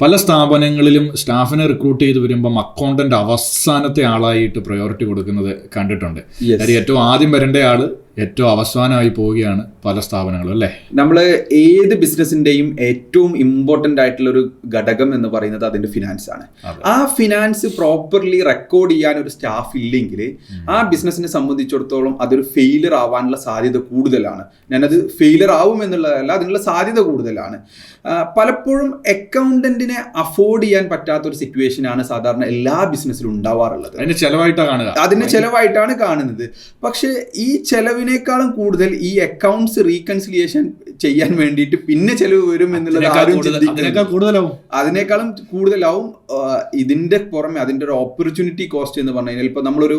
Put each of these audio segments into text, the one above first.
പല സ്ഥാപനങ്ങളിലും സ്റ്റാഫിനെ റിക്രൂട്ട് ചെയ്ത് വരുമ്പം അക്കൗണ്ടന്റ് അവസാനത്തെ ആളായിട്ട് പ്രയോറിറ്റി കൊടുക്കുന്നത് കണ്ടിട്ടുണ്ട്. കാര്യം ഏറ്റവും ആദ്യം വരേണ്ട ആള് ഏറ്റവും അവസാനമായി പോവുകയാണ് പല സ്ഥാപനങ്ങളും, അല്ലേ? നമ്മൾ ഏത് ബിസിനസിന്റെയും ഏറ്റവും ഇമ്പോർട്ടന്റ് ആയിട്ടുള്ള ഒരു ഘടകം എന്ന് പറയുന്നത് അതിന്റെ ഫിനാൻസ് ആണ്. ആ ഫിനാൻസ് പ്രോപ്പർലി റെക്കോർഡ് ചെയ്യാൻ ഒരു സ്റ്റാഫ് ഇല്ലെങ്കിൽ ആ ബിസിനസിനെ സംബന്ധിച്ചിടത്തോളം അതൊരു ഫെയിലർ ആവാനുള്ള സാധ്യത കൂടുതലാണ്. ഞാനത് ഫെയിലർ ആവും എന്നുള്ളതല്ല, അതിനുള്ള സാധ്യത കൂടുതലാണ്. പലപ്പോഴും അക്കൗണ്ടന്റിനെ അഫോർഡ് ചെയ്യാൻ പറ്റാത്ത ഒരു സിറ്റുവേഷൻ ആണ് സാധാരണ എല്ലാ ബിസിനസ്സിലും ഉണ്ടാവാറുള്ളത്. അതിന്റെ ചെലവായിട്ടാണ് കാണുന്നത്. പക്ഷെ ഈ ചെലവിനേക്കാളും കൂടുതൽ ഈ അക്കൗണ്ട്സ് റീകൺസിലിയേഷൻ ചെയ്യാൻ വേണ്ടിയിട്ട് പിന്നെ ചെലവ് വരും എന്നുള്ളത് അതിനേക്കാളും കൂടുതലാവും. ഇതിന്റെ പുറമെ അതിന്റെ ഒരു ഓപ്പർച്യൂണിറ്റി കോസ്റ്റ് എന്ന് പറഞ്ഞു കഴിഞ്ഞാൽ, ഇപ്പൊ നമ്മളൊരു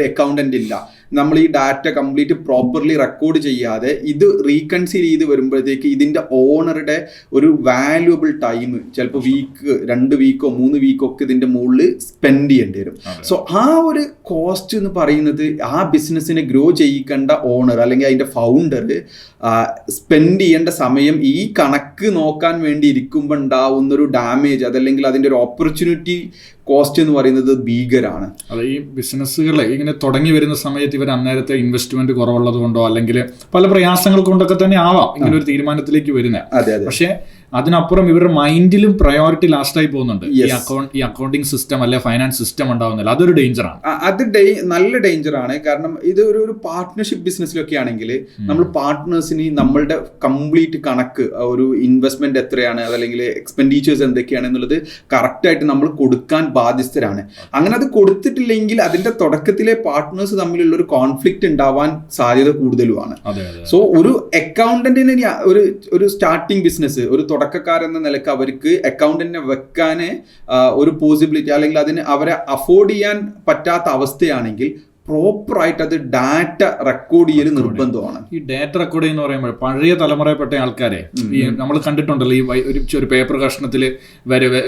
അക്കൗണ്ടന്റ് ഇല്ല, നമ്മൾ ഈ ഡാറ്റ കംപ്ലീറ്റ് പ്രോപ്പർലി റെക്കോർഡ് ചെയ്യാതെ ഇത് റീകൺസിൽ ചെയ്ത് വരുമ്പോഴത്തേക്ക് ഇതിന്റെ ഓണറുടെ ഒരു വാല്യുബിൾ ടൈം ചിലപ്പോൾ വീക്ക് 2 വീക്കോ 3 വീക്കോ ഒക്കെ ഇതിന്റെ മുകളിൽ സ്പെൻഡ് ചെയ്യേണ്ടി വരും. സോ ആ ഒരു കോസ്റ്റ് എന്ന് പറയുന്നത് ആ ബിസിനസ്സിനെ ഗ്രോ ചെയ്യിക്കേണ്ട ഓണർ അല്ലെങ്കിൽ അതിന്റെ ഫൗണ്ടർ സ്പെൻഡ് ചെയ്യേണ്ട സമയം ഈ കണക്ക് നോക്കാൻ വേണ്ടി ഇരിക്കുമ്പോൾ ഉണ്ടാവുന്നൊരു ഡാമേജ്, അതല്ലെങ്കിൽ അതിന്റെ ഒരു ഓപ്പർച്യൂണിറ്റി കോസ്റ്റ് എന്ന് പറയുന്നത് ഭീകരാണ്. അത് ഈ ബിസിനസ്സുകളെ ഇങ്ങനെ തുടങ്ങി വരുന്ന സമയത്ത് ഇവർ അന്നേരത്തെ ഇൻവെസ്റ്റ്മെന്റ് കുറവുള്ളത് കൊണ്ടോ അല്ലെങ്കിൽ പല പ്രയാസങ്ങൾ കൊണ്ടൊക്കെ തന്നെ ആവാം ഇങ്ങനെ ഒരു തീരുമാനത്തിലേക്ക് വരുന്നത്. പക്ഷേ അതിനപ്പുറം ഇവരുടെ മൈൻഡിലും പ്രയോറിറ്റി ലാസ്റ്റായി പോകുന്നുണ്ട്. ഈ അക്കൗണ്ടിങ് സിസ്റ്റം അല്ലെ ഫൈനാൻസ് സിസ്റ്റം ഉണ്ടാവുന്നില്ല. അതൊരു ഡേഞ്ചറാണ്. അത് നല്ല ഡേഞ്ചറാണ്. കാരണം ഇത് ഒരു പാർട്ട്ണർഷിപ്പ് ബിസിനസ്സിലൊക്കെ ആണെങ്കിൽ നമ്മൾ പാർട്ട്നേഴ്സിന് നമ്മളുടെ കംപ്ലീറ്റ് കണക്ക്, ഒരു ഇൻവെസ്റ്റ്മെന്റ് എത്രയാണ് അതല്ലെങ്കിൽ എക്സ്പെൻഡിച്ചേഴ്സ് എന്തൊക്കെയാണ് എന്നുള്ളത് കറക്റ്റായിട്ട് നമ്മൾ കൊടുക്കാൻ ബാധ്യസ്ഥരാണ്. അങ്ങനെ അത് കൊടുത്തിട്ടില്ലെങ്കിൽ അതിന്റെ തുടക്കത്തിലെ പാർട്ട്നേഴ്സ് തമ്മിലുള്ള ഒരു കോൺഫ്ലിക്റ്റ് ഉണ്ടാവാൻ സാധ്യത കൂടുതലുമാണ്. സോ ഒരു അക്കൗണ്ടന്റിന് ഒരു സ്റ്റാർട്ടിംഗ് ബിസിനസ്, ഒരു തുടക്കക്കാരെന്ന നിലക്ക് അവർക്ക് അക്കൗണ്ടന്റിനെ വെക്കാൻ ഒരു പോസിബിലിറ്റി അല്ലെങ്കിൽ അതിന് അവരെ അഫോർഡ് ചെയ്യാൻ പറ്റാത്ത അവസ്ഥയാണെങ്കിൽ പ്രോപ്പറായിട്ട് അത് ഡാറ്റ റെക്കോർഡ് ചെയ്യൽ നിർബന്ധമാണ്. ഈ ഡാറ്റ റെക്കോർഡ് ചെയ്യുന്ന പറയുമ്പോൾ പഴയ തലമുറയിൽപ്പെട്ട ആൾക്കാരെ ഈ നമ്മൾ കണ്ടിട്ടുണ്ടല്ലോ, ഈ ഒരു പേപ്പർ കഷ്ണത്തിൽ ചെലവ്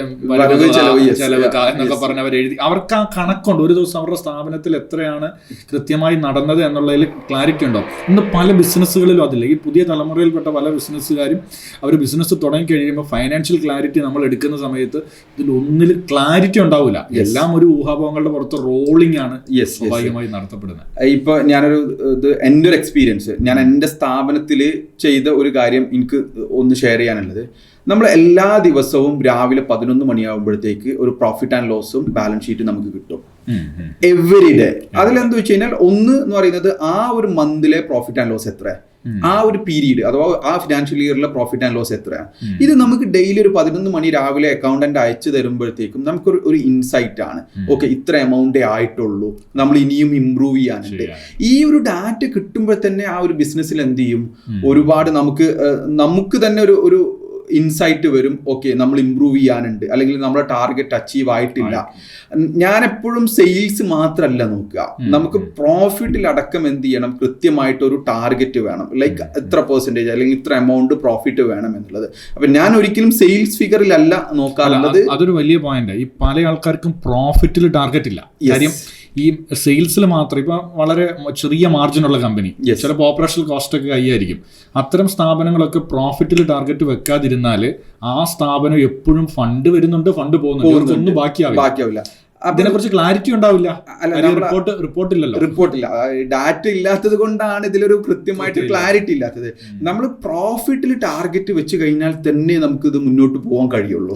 എന്നൊക്കെ പറഞ്ഞ് അവർ എഴുതി, അവർക്ക് ആ കണക്കുണ്ട്. ഒരു ദിവസം അവരുടെ സ്ഥാപനത്തിൽ എത്രയാണ് കൃത്യമായി നടന്നത് എന്നുള്ളതിൽ ക്ലാരിറ്റി ഉണ്ടോ? ഇന്ന് പല ബിസിനസ്സുകളിലും അതില്ല. ഈ പുതിയ തലമുറയിൽപ്പെട്ട പല ബിസിനസ്സുകാരും അവർ ബിസിനസ് തുടങ്ങി കഴിയുമ്പോൾ ഫൈനാൻഷ്യൽ ക്ലാരിറ്റി നമ്മൾ എടുക്കുന്ന സമയത്ത് ഇതിലൊന്നിൽ ക്ലാരിറ്റി ഉണ്ടാവില്ല. എല്ലാം ഒരു ഊഹാപോഹങ്ങളുടെ പുറത്ത് റോളിംഗ് ആണ് സ്വാഭാവികമായി നടത്തപ്പെടുന്നത്. ഇപ്പൊ എൻ്റെ ഒരു എക്സ്പീരിയൻസ്, ഞാൻ എൻ്റെ സ്ഥാപനത്തിൽ ചെയ്ത ഒരു കാര്യം എനിക്ക് ഒന്ന് ഷെയർ ചെയ്യാനുള്ളത്. നമ്മൾ എല്ലാ ദിവസവും രാവിലെ 11 മണിയാകുമ്പോഴത്തേക്ക് ഒരു പ്രോഫിറ്റ് ആൻഡ് ലോസും ബാലൻസ് ഷീറ്റും നമുക്ക് കിട്ടും എവറി ഡേ. അതിലെന്താ വെച്ച് കഴിഞ്ഞാൽ ഒന്ന് എന്ന് പറയുന്നത് ആ ഒരു മന്തിലെ പ്രോഫിറ്റ് ആൻഡ് ലോസ് എത്ര, ആ ഒരു പീരീഡ് അഥവാ ആ ഫിനാൻഷ്യൽ ഇയറിലെ പ്രോഫിറ്റ് ആൻഡ് ലോസ് എത്രയാണ്. ഇത് നമുക്ക് ഡെയിലി ഒരു 11 മണി രാവിലെ അക്കൗണ്ടന്റ് അയച്ചു തരുമ്പോഴത്തേക്കും നമുക്കൊരു ഇൻസൈറ്റ് ആണ്. ഓക്കെ, ഇത്ര എമൗണ്ടേ ആയിട്ടുള്ളൂ, നമ്മൾ ഇനിയും ഇംപ്രൂവ് ചെയ്യാനുണ്ട്. ഈ ഒരു ഡാറ്റ കിട്ടുമ്പോൾ തന്നെ ആ ഒരു ബിസിനസ്സിൽ എന്ത് ചെയ്യും, ഒരുപാട് നമുക്ക് തന്നെ ഒരു ഇൻസൈറ്റ് വരും. ഓക്കെ, നമ്മൾ ഇംപ്രൂവ് ചെയ്യാനുണ്ട്, അല്ലെങ്കിൽ നമ്മുടെ ടാർഗറ്റ് അച്ചീവ് ആയിട്ടില്ല. ഞാൻ എപ്പോഴും സെയിൽസ് മാത്രമല്ല നോക്കുക, നമുക്ക് പ്രോഫിറ്റിൽ അടക്കം എന്ത് ചെയ്യണം, കൃത്യമായിട്ട് ഒരു ടാർഗറ്റ് വേണം. ലൈക്ക് ഇത്ര പെർസെൻറ്റേജ് അല്ലെങ്കിൽ ഇത്ര എമൗണ്ട് പ്രോഫിറ്റ് വേണം എന്നുള്ളത്. അപ്പൊ ഞാൻ ഒരിക്കലും സെയിൽസ് ഫിഗറിലല്ല നോക്കാറുള്ളത്. അതൊരു വലിയ പോയിന്റ്. ഈ പല ആൾക്കാർക്കും പ്രോഫിറ്റിൽ ടാർഗറ്റ് ഇല്ല. കാര്യം ഈ സെയിൽസിൽ മാത്രം ഇപ്പം വളരെ ചെറിയ മാർജിനുള്ള കമ്പനി, ചിലപ്പോൾ ഓപ്പറേഷണൽ കോസ്റ്റ് ഒക്കെ കൈയായിരിക്കും. അത്തരം സ്ഥാപനങ്ങളൊക്കെ പ്രോഫിറ്റിൽ ടാർഗറ്റ് വെക്കാതിരുന്നാൽ ആ സ്ഥാപനം എപ്പോഴും ഫണ്ട് വരുന്നുണ്ട്, ഫണ്ട് പോകുന്നുണ്ട്, ഒന്നും ബാക്കിയാവില്ല. അതിനെക്കുറിച്ച് ക്ലാരിറ്റി ഉണ്ടാവില്ല. റിപ്പോർട്ടില്ല, ഡാറ്റ ഇല്ലാത്തത് കൊണ്ടാണ് ഇതിലൊരു കൃത്യമായിട്ട് ക്ലാരിറ്റി ഇല്ലാത്തത്. നമ്മൾ പ്രോഫിറ്റിൽ ടാർഗറ്റ് വെച്ച് കഴിഞ്ഞാൽ തന്നെ നമുക്ക് ഇത് മുന്നോട്ട് പോകാൻ കഴിയുള്ളൂ.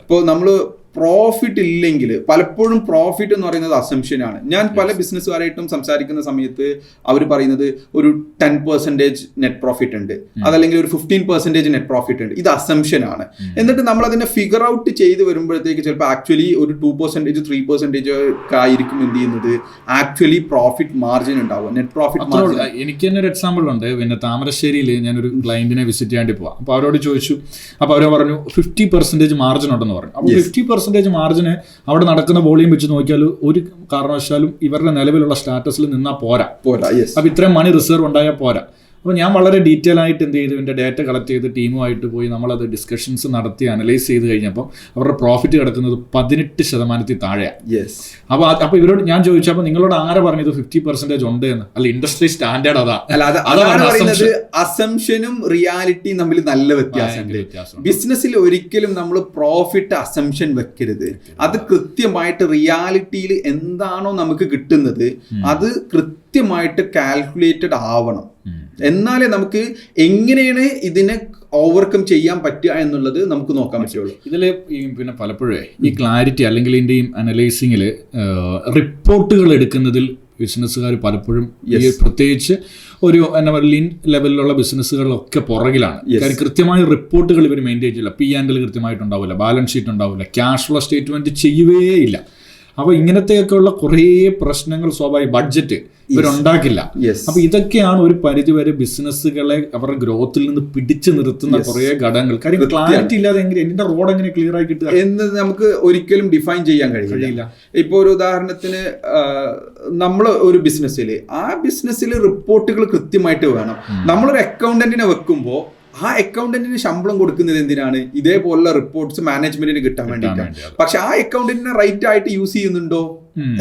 ഇപ്പോൾ നമ്മൾ പ്രോഫിറ്റ് ഇല്ലെങ്കിൽ പലപ്പോഴും പ്രോഫിറ്റ് എന്ന് പറയുന്നത് അസംഷനാണ്. ഞാൻ പല ബിസിനസ്സുകാരായിട്ടും സംസാരിക്കുന്ന സമയത്ത് അവർ പറയുന്നത് ഒരു 10% നെറ്റ് പ്രോഫിറ്റ് ഉണ്ട്, അതല്ലെങ്കിൽ ഒരു 15% നെറ്റ് പ്രോഫിറ്റ് ഉണ്ട്. ഇത് അസംഷനാണ്. എന്നിട്ട് നമ്മൾ അതിനെ ഫിഗർ ഔട്ട് ചെയ്ത് വരുമ്പോഴത്തേക്ക് ചിലപ്പോൾ ആക്ച്വലി ഒരു 2% 3% ഒക്കെ ആയിരിക്കും എന്ത് ചെയ്യുന്നത്, ആക്ച്വലി പ്രോഫിറ്റ് മാർജിൻ ഉണ്ടാവും, നെറ്റ് പ്രോഫിറ്റ് മാർജിൻ. എനിക്ക് തന്നെ ഒരു എക്സാമ്പിൾ ഉണ്ട്. പിന്നെ താമരശ്ശേരിയിൽ ഞാനൊരു ക്ലയന്റിനെ വിസിറ്റ് ചെയ്യാണ്ടി പോവാം. അപ്പോൾ അവരോട് ചോദിച്ചു, അപ്പോൾ അവർ പറഞ്ഞു 50% മാർജിൻ ഉണ്ടെന്ന് പറഞ്ഞു. അപ്പോൾ 50% മാർജിന് അവിടെ നടക്കുന്ന വോളിയം വെച്ച് നോക്കിയാൽ ഒരു കാരണവശാലും ഇവരുടെ നിലവിലുള്ള സ്റ്റാറ്റസിൽ നിന്നാൽ പോരാ. അപ്പൊ ഇത്രയും മണി റിസർവ് ഉണ്ടായാൽ പോരാ. അപ്പോൾ ഞാൻ വളരെ ഡീറ്റെയിൽ ആയിട്ട് എന്ത് ചെയ്തു, എൻ്റെ ഡാറ്റ കളക്ട് ചെയ്ത് ടീമുമായിട്ട് പോയി നമ്മളത് ഡിസ്കഷൻസ് നടത്തി അനലൈസ് ചെയ്ത് കഴിഞ്ഞപ്പോൾ അവരുടെ പ്രോഫിറ്റ് കിടക്കുന്നത് 18% താഴെയാണ്. അപ്പോൾ ഇവരോട് ഞാൻ ചോദിച്ചു, അപ്പോൾ നിങ്ങളോട് ആരെ പറഞ്ഞത് 50% ഉണ്ട് എന്ന്? അല്ല, ഇൻഡസ്ട്രി സ്റ്റാൻഡേർഡ് പറയുന്നത് അസംഷനും റിയാലിറ്റിയും തമ്മിൽ നല്ല വ്യത്യാസമുണ്ട്. ബിസിനസ്സിൽ ഒരിക്കലും നമ്മൾ പ്രോഫിറ്റ് അസംഷൻ വെക്കരുത്. അത് കൃത്യമായിട്ട് റിയാലിറ്റിയിൽ എന്താണോ നമുക്ക് കിട്ടുന്നത് അത് കൃത്യമായിട്ട് കാൽക്കുലേറ്റഡ് ആവണം. എന്നാലേ നമുക്ക് എങ്ങനെയാണ് ഇതിനെ ഓവർകം ചെയ്യാൻ പറ്റുക എന്നുള്ളത് നമുക്ക് നോക്കാൻ പറ്റുള്ളൂ. ഇതിൽ പിന്നെ പലപ്പോഴേ ഈ ക്ലാരിറ്റി അല്ലെങ്കിൽ ഇതിൻ്റെ ഈ അനലൈസിങ്ങിൽ റിപ്പോർട്ടുകൾ എടുക്കുന്നതിൽ ബിസിനസ്സുകാർ പലപ്പോഴും പ്രത്യേകിച്ച് ഒരു എന്താ പറയുക ലീൻ ലെവലിലുള്ള ബിസിനസ്സുകളിലൊക്കെ പുറകിലാണ്. കാര്യം കൃത്യമായ റിപ്പോർട്ടുകൾ ഇവർ മെയിൻറ്റെയിൻ ചെയ്യില്ല. P&L കൃത്യമായിട്ടുണ്ടാവില്ല, ബാലൻസ് ഷീറ്റ് ഉണ്ടാവില്ല, ക്യാഷ് ഫ്ലോ സ്റ്റേറ്റ്മെന്റ് ചെയ്യുകയേ ഇല്ല. അപ്പോൾ ഇങ്ങനത്തെയൊക്കെയുള്ള കുറേ പ്രശ്നങ്ങൾ സ്വാഭാവിക ബഡ്ജറ്റ് ഇവരുണ്ടാക്കില്ല. അപ്പൊ ഇതൊക്കെയാണ് ഒരു പരിധിവരെ ബിസിനസ്സുകളെ അവരുടെ ഗ്രോത്തിൽ നിന്ന് പിടിച്ചു നിർത്തുന്ന കുറേ ഘടകങ്ങൾ. കാര്യം ക്ലാരിറ്റി ഇല്ലാതെ എങ്ങനെ എന്റെ റോഡ് എങ്ങനെ ക്ലിയർ ആയി കിട്ടുക എന്ന് നമുക്ക് ഒരിക്കലും ഡിഫൈൻ ചെയ്യാൻ കഴിയില്ല. ഇപ്പൊ ഒരു ഉദാഹരണത്തിന് നമ്മൾ ഒരു ബിസിനസ്സിൽ ആ ബിസിനസ്സിൽ റിപ്പോർട്ടുകൾ കൃത്യമായിട്ട് വേണം. നമ്മളൊരു അക്കൗണ്ടന്റിനെ വെക്കുമ്പോൾ ആ അക്കൗണ്ടന്റിന് ശമ്പളം കൊടുക്കുന്നത് എന്തിനാണ്? ഇതേപോലുള്ള റിപ്പോർട്ട്സ് മാനേജ്മെന്റിന് കിട്ടാൻ വേണ്ടിയിട്ടാണ്. പക്ഷെ ആ അക്കൗണ്ടന്റിനെ റൈറ്റ് ആയിട്ട് യൂസ് ചെയ്യുന്നുണ്ടോ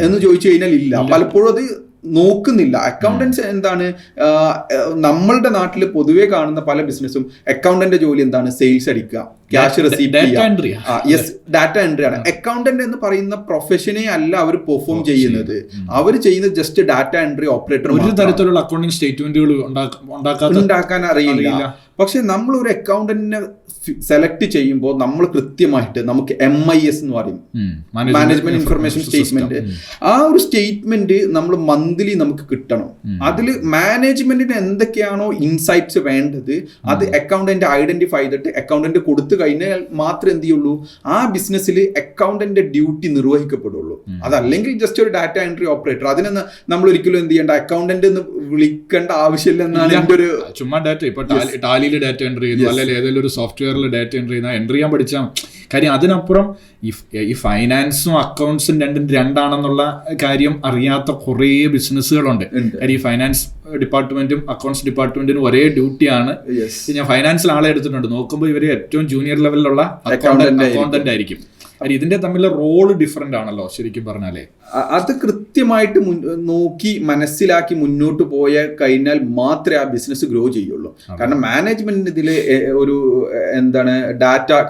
എന്ന് ചോദിച്ചു കഴിഞ്ഞാൽ ഇല്ല. പലപ്പോഴും അത് നോക്കുന്നില്ല. അക്കൗണ്ടൻസ് എന്താണ്, നമ്മളുടെ നാട്ടിൽ പൊതുവെ കാണുന്ന പല ബിസിനസ്സും അക്കൗണ്ടന്റ് ജോലി എന്താണ്? സെയിൽസ് അടിക്കുക, ക്യാഷ് റിസീവ് ചെയ്യുക. യെസ്, ഡാറ്റ എൻട്രി ആണ്. അക്കൗണ്ടന്റ് എന്ന് പറയുന്ന പ്രൊഫഷനെ അല്ല അവർ പെർഫോം ചെയ്യുന്നത്. അവർ ചെയ്യുന്നത് ജസ്റ്റ് ഡാറ്റ എൻട്രി ഓപ്പറേറ്റർ. ഒരു തരത്തിലുള്ള അക്കൗണ്ടിംഗ് സ്റ്റേറ്റ്മെന്റുകൾ ഉണ്ടാക്കാൻ അറിയില്ല. പക്ഷെ നമ്മൾ ഒരു അക്കൗണ്ടന്റിനെ സെലക്ട് ചെയ്യുമ്പോൾ നമ്മൾ കൃത്യമായിട്ട് നമുക്ക് MIS എന്ന് പറയും, മാനേജ്മെന്റ് ഇൻഫർമേഷൻ സ്റ്റേറ്റ്മെന്റ്. ആ ഒരു സ്റ്റേറ്റ്മെന്റ് നമ്മൾ മന്ത്ലി നമുക്ക് കിട്ടണം. അതിൽ മാനേജ്മെന്റിന് എന്തൊക്കെയാണോ ഇൻസൈറ്റ്സ് വേണ്ടത് അത് അക്കൗണ്ടന്റ് ഐഡന്റിഫൈ ചെയ്തിട്ട് അക്കൗണ്ടന്റ് കൊടുത്തു കഴിഞ്ഞാൽ മാത്രമേ എന്ത് ചെയ്യുള്ളൂ, ആ ബിസിനസ്സിൽ അക്കൗണ്ടന്റ് ഡ്യൂട്ടി നിർവഹിക്കപ്പെടുള്ളൂ. അതല്ലെങ്കിൽ ജസ്റ്റ് ഒരു ഡാറ്റ എൻട്രി ഓപ്പറേറ്റർ. അതിനൊന്ന് നമ്മൾ ഒരിക്കലും എന്ത് ചെയ്യേണ്ട, അക്കൗണ്ടന്റ് എന്ന് വിളിക്കേണ്ട ആവശ്യമില്ല എന്നാണ് എൻ്റെ ഒരു. ചുമ്മാ ഡാറ്റ ഇപ്പൊ ടാലിയിൽ ഡാറ്റ എൻട്രി ചെയ്യുന്നു, അല്ലെങ്കിൽ ഏതെങ്കിലും ഒരു സോഫ്റ്റ്വെയറിൽ ഡാറ്റ എൻട്രി ചെയ്യുന്ന എൻട്രി ചെയ്യാൻ പഠിച്ചാൽ. കാര്യം അതിനപ്പുറം ഈ ഫൈനാൻസും അക്കൗണ്ട്സും രണ്ടാണെന്നുള്ള കാര്യം അറിയാത്ത കുറേ ബിസിനസ്സുകളുണ്ട്. കാര്യം ഈ ഫൈനാൻസ് ഡിപ്പാർട്ട്മെന്റും അക്കൗണ്ട്സ് ഡിപ്പാർട്ട്മെന്റിനും ഒരേ ഡ്യൂട്ടിയാണ്. ഞാൻ ഫൈനാൻസിൽ ആളെ എടുത്തിട്ടുണ്ട്, നോക്കുമ്പോൾ ഇവര് ഏറ്റവും ജൂനിയർ ലെവലിലുള്ള അക്കൗണ്ടന്റ് ആയിരിക്കും. ഇതിന്റെ തമ്മിലുള്ള റോള് ഡിഫറെന്റ് ആണല്ലോ ശരിക്കും പറഞ്ഞാലേ. അത് കൃത്യമായിട്ട് നോക്കി മനസ്സിലാക്കി മുന്നോട്ട് പോയ കഴിഞ്ഞാൽ മാത്രമേ ആ ബിസിനസ് ഗ്രോ ചെയ്യുള്ളൂ. കാരണം മാനേജ്മെന്റിന് ഇതിൽ ഒരു എന്താണ്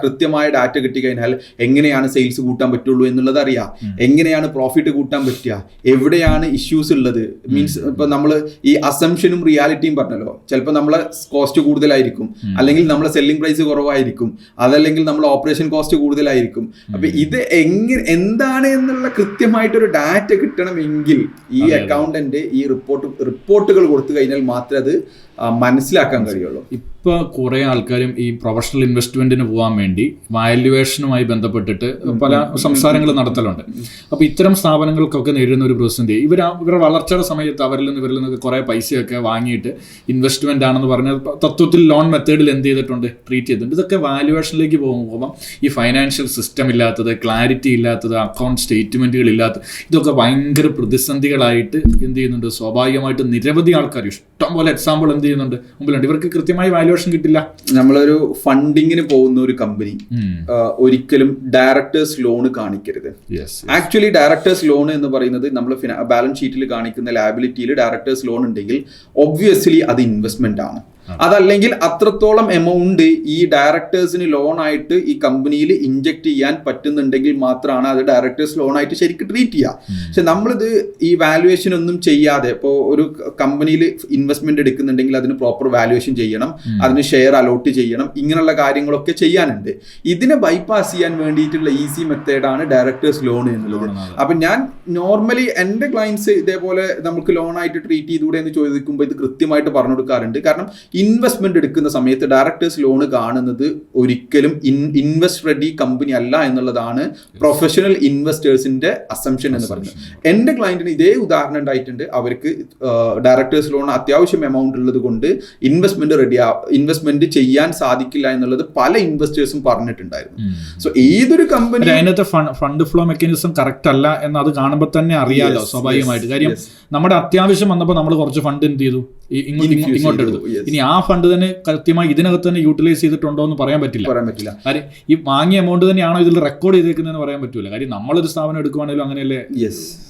കൃത്യമായ ഡാറ്റ കിട്ടിക്കഴിഞ്ഞാൽ എങ്ങനെയാണ് സെയിൽസ് കൂട്ടാൻ പറ്റുള്ളൂ എന്നുള്ളത് അറിയാം, എങ്ങനെയാണ് പ്രോഫിറ്റ് കൂട്ടാൻ പറ്റുക, എവിടെയാണ് ഇഷ്യൂസ് ഉള്ളത്. മീൻസ് ഇപ്പൊ നമ്മൾ ഈ അസംഷനും റിയാലിറ്റിയും പറഞ്ഞല്ലോ, ചിലപ്പോൾ നമ്മളെ കോസ്റ്റ് കൂടുതലായിരിക്കും, അല്ലെങ്കിൽ നമ്മളെ സെല്ലിംഗ് പ്രൈസ് കുറവായിരിക്കും, അതല്ലെങ്കിൽ നമ്മളെ ഓപ്പറേഷൻ കോസ്റ്റ് കൂടുതലായിരിക്കും. അപ്പൊ ഇത് എന്താണ് എന്നുള്ള കൃത്യമായിട്ടൊരു ഡാറ്റ കിട്ടണമെങ്കിൽ ഈ അക്കൗണ്ടന്റ് ഈ റിപ്പോർട്ടുകൾ കൊടുത്തു കഴിഞ്ഞാൽ മാത്രമേ അത് മനസ്സിലാക്കാൻ കഴിയുള്ളൂ. ഇപ്പൊ കുറെ ആൾക്കാരും ഈ പ്രൊഫഷണൽ ഇൻവെസ്റ്റ്മെന്റിന് പോകാൻ വേണ്ടി വാല്യുവേഷനുമായി ബന്ധപ്പെട്ടിട്ട് പല സംസാരങ്ങൾ നടത്തലുണ്ട്. അപ്പൊ ഇത്തരം സ്ഥാപനങ്ങൾക്കൊക്കെ നേരിടുന്ന ഒരു പ്രതിസന്ധി, ഇവരുടെ വളർച്ചയുടെ സമയത്ത് ഇവരിൽ നിന്നൊക്കെ കുറെ പൈസയൊക്കെ വാങ്ങിയിട്ട് ഇൻവെസ്റ്റ്മെന്റ് ആണെന്ന് പറഞ്ഞ തത്വത്തിൽ ലോൺ മെത്തേഡിൽ എന്ത് ചെയ്തിട്ടുണ്ട്, ട്രീറ്റ് ചെയ്തിട്ടുണ്ട്. ഇതൊക്കെ വാല്യുവേഷനിലേക്ക് പോകുമ്പോൾ ഈ ഫൈനാൻഷ്യൽ സിസ്റ്റം ഇല്ലാത്തത്, ക്ലാരിറ്റി ഇല്ലാത്തത്, അക്കൗണ്ട് സ്റ്റേറ്റ്മെന്റുകൾ ഇല്ലാത്തത്, ഇതൊക്കെ ഭയങ്കര പ്രതിസന്ധികളായിട്ട് എന്ത് ചെയ്യുന്നുണ്ട്. സ്വാഭാവികമായിട്ട് നിരവധി ആൾക്കാർ ഇഷ്ടം പോലെ എക്സാമ്പിൾ എന്ത് ചെയ്യുന്നുണ്ട് മുമ്പിലുണ്ട്. ഇവർക്ക് കൃത്യമായി വാല്യുവേഷൻ കിട്ടില്ല. നമ്മളൊരു ഫണ്ടിങ്ങിന് പോകുന്ന ഒരു കമ്പനി ഒരിക്കലും ഡയറക്ടേഴ്സ് ലോൺ കാണിക്കരുത്. ആക്ച്വലി ഡയറക്ടേഴ്സ് ലോൺ എന്ന് പറയുന്നത് നമ്മൾ ബാലൻസ് ഷീറ്റിൽ കാണിക്കുന്ന ലാബിലിറ്റിയിൽ ഡയറക്ടേഴ്സ് ലോൺ ഉണ്ടെങ്കിൽ ഒബ്വിയസ്ലി അത് ഇൻവെസ്റ്റ്മെന്റ് ആണ്. അതല്ലെങ്കിൽ അത്രത്തോളം എമൗണ്ട് ഈ ഡയറക്ടേഴ്സിന് ലോൺ ആയിട്ട് ഈ കമ്പനിയിൽ ഇൻജെക്ട് ചെയ്യാൻ പറ്റുന്നുണ്ടെങ്കിൽ മാത്രമാണ് അത് ഡയറക്ടേഴ്സ് ലോൺ ആയിട്ട് ശരിക്കും ട്രീറ്റ് ചെയ്യുക. പക്ഷെ നമ്മളിത് ഈ വാല്യുവേഷൻ ഒന്നും ചെയ്യാതെ, ഇപ്പോൾ ഒരു കമ്പനിയിൽ ഇൻവെസ്റ്റ്മെന്റ് എടുക്കുന്നുണ്ടെങ്കിൽ അതിന് പ്രോപ്പർ വാല്യുവേഷൻ ചെയ്യണം, അതിന് ഷെയർ അലോട്ട് ചെയ്യണം, ഇങ്ങനെയുള്ള കാര്യങ്ങളൊക്കെ ചെയ്യാനുണ്ട്. ഇതിനെ ബൈപ്പാസ് ചെയ്യാൻ വേണ്ടിയിട്ടുള്ള ഈസി മെത്തേഡാണ് ഡയറക്ടേഴ്സ് ലോൺ എന്നുള്ളത്. അപ്പൊ ഞാൻ നോർമലി എൻ്റെ ക്ലയൻസ് ഇതേപോലെ നമുക്ക് ലോൺ ആയിട്ട് ട്രീറ്റ് ചെയ്തുകൂടെ എന്ന് ചോദിക്കുമ്പോൾ ഇത് കൃത്യമായിട്ട് പറഞ്ഞു കൊടുക്കാറുണ്ട്. കാരണം ഇൻവെസ്റ്റ്മെന്റ് എടുക്കുന്ന സമയത്ത് ഡയറക്ടേഴ്സ് ലോൺ കാണുന്നത് ഒരിക്കലും ഇൻവെസ്റ്റ് റെഡി കമ്പനി അല്ല എന്നുള്ളതാണ് പ്രൊഫഷണൽ ഇൻവെസ്റ്റേഴ്സിന്റെ അസംഷൻ എന്ന് പറയുന്നത്. എൻ്റെ ക്ലയന്റിന് ഇതേ ഉദാഹരണം ഉണ്ടായിട്ടുണ്ട്. അവർക്ക് ഡയറക്ടേഴ്സ് ലോൺ അത്യാവശ്യം എമൗണ്ട് ഉള്ളത് കൊണ്ട് ഇൻവെസ്റ്റ്മെന്റ് ചെയ്യാൻ സാധിക്കില്ല എന്നുള്ളത് പല ഇൻവെസ്റ്റേഴ്സും പറഞ്ഞിട്ടുണ്ടായിരുന്നു. സോ ഏതൊരു കമ്പനി അതിനകത്ത് ഫണ്ട് ഫ്ലോ മെക്കാനിസം കറക്റ്റ് അല്ല എന്ന് അത് കാണുമ്പോൾ തന്നെ അറിയാലോ സ്വാഭാവികമായിട്ട്. കാര്യം നമ്മുടെ അത്യാവശ്യം വന്നപ്പോൾ നമ്മൾ കുറച്ച് ഫണ്ട് എന്ത് ചെയ്തു, ഇങ്ങോട്ട് എടുത്തു. ഇനി ആ ഫണ്ട് തന്നെ കൃത്യമായി ഇതിനകത്ത് തന്നെ യൂട്ടിലൈസ് ചെയ്തിട്ടുണ്ടോ എന്ന് പറയാൻ പറ്റില്ല. കാര്യം ഈ വാങ്ങിയ എമൗണ്ട് തന്നെയാണോ ഇതിൽ റെക്കോർഡ് ചെയ്തേക്കുന്നതെന്ന് പറയാൻ പറ്റൂല. കാര്യം നമ്മളൊരു സ്ഥാപനം എടുക്കുവാണെങ്കിലും അങ്ങനെയല്ലേ,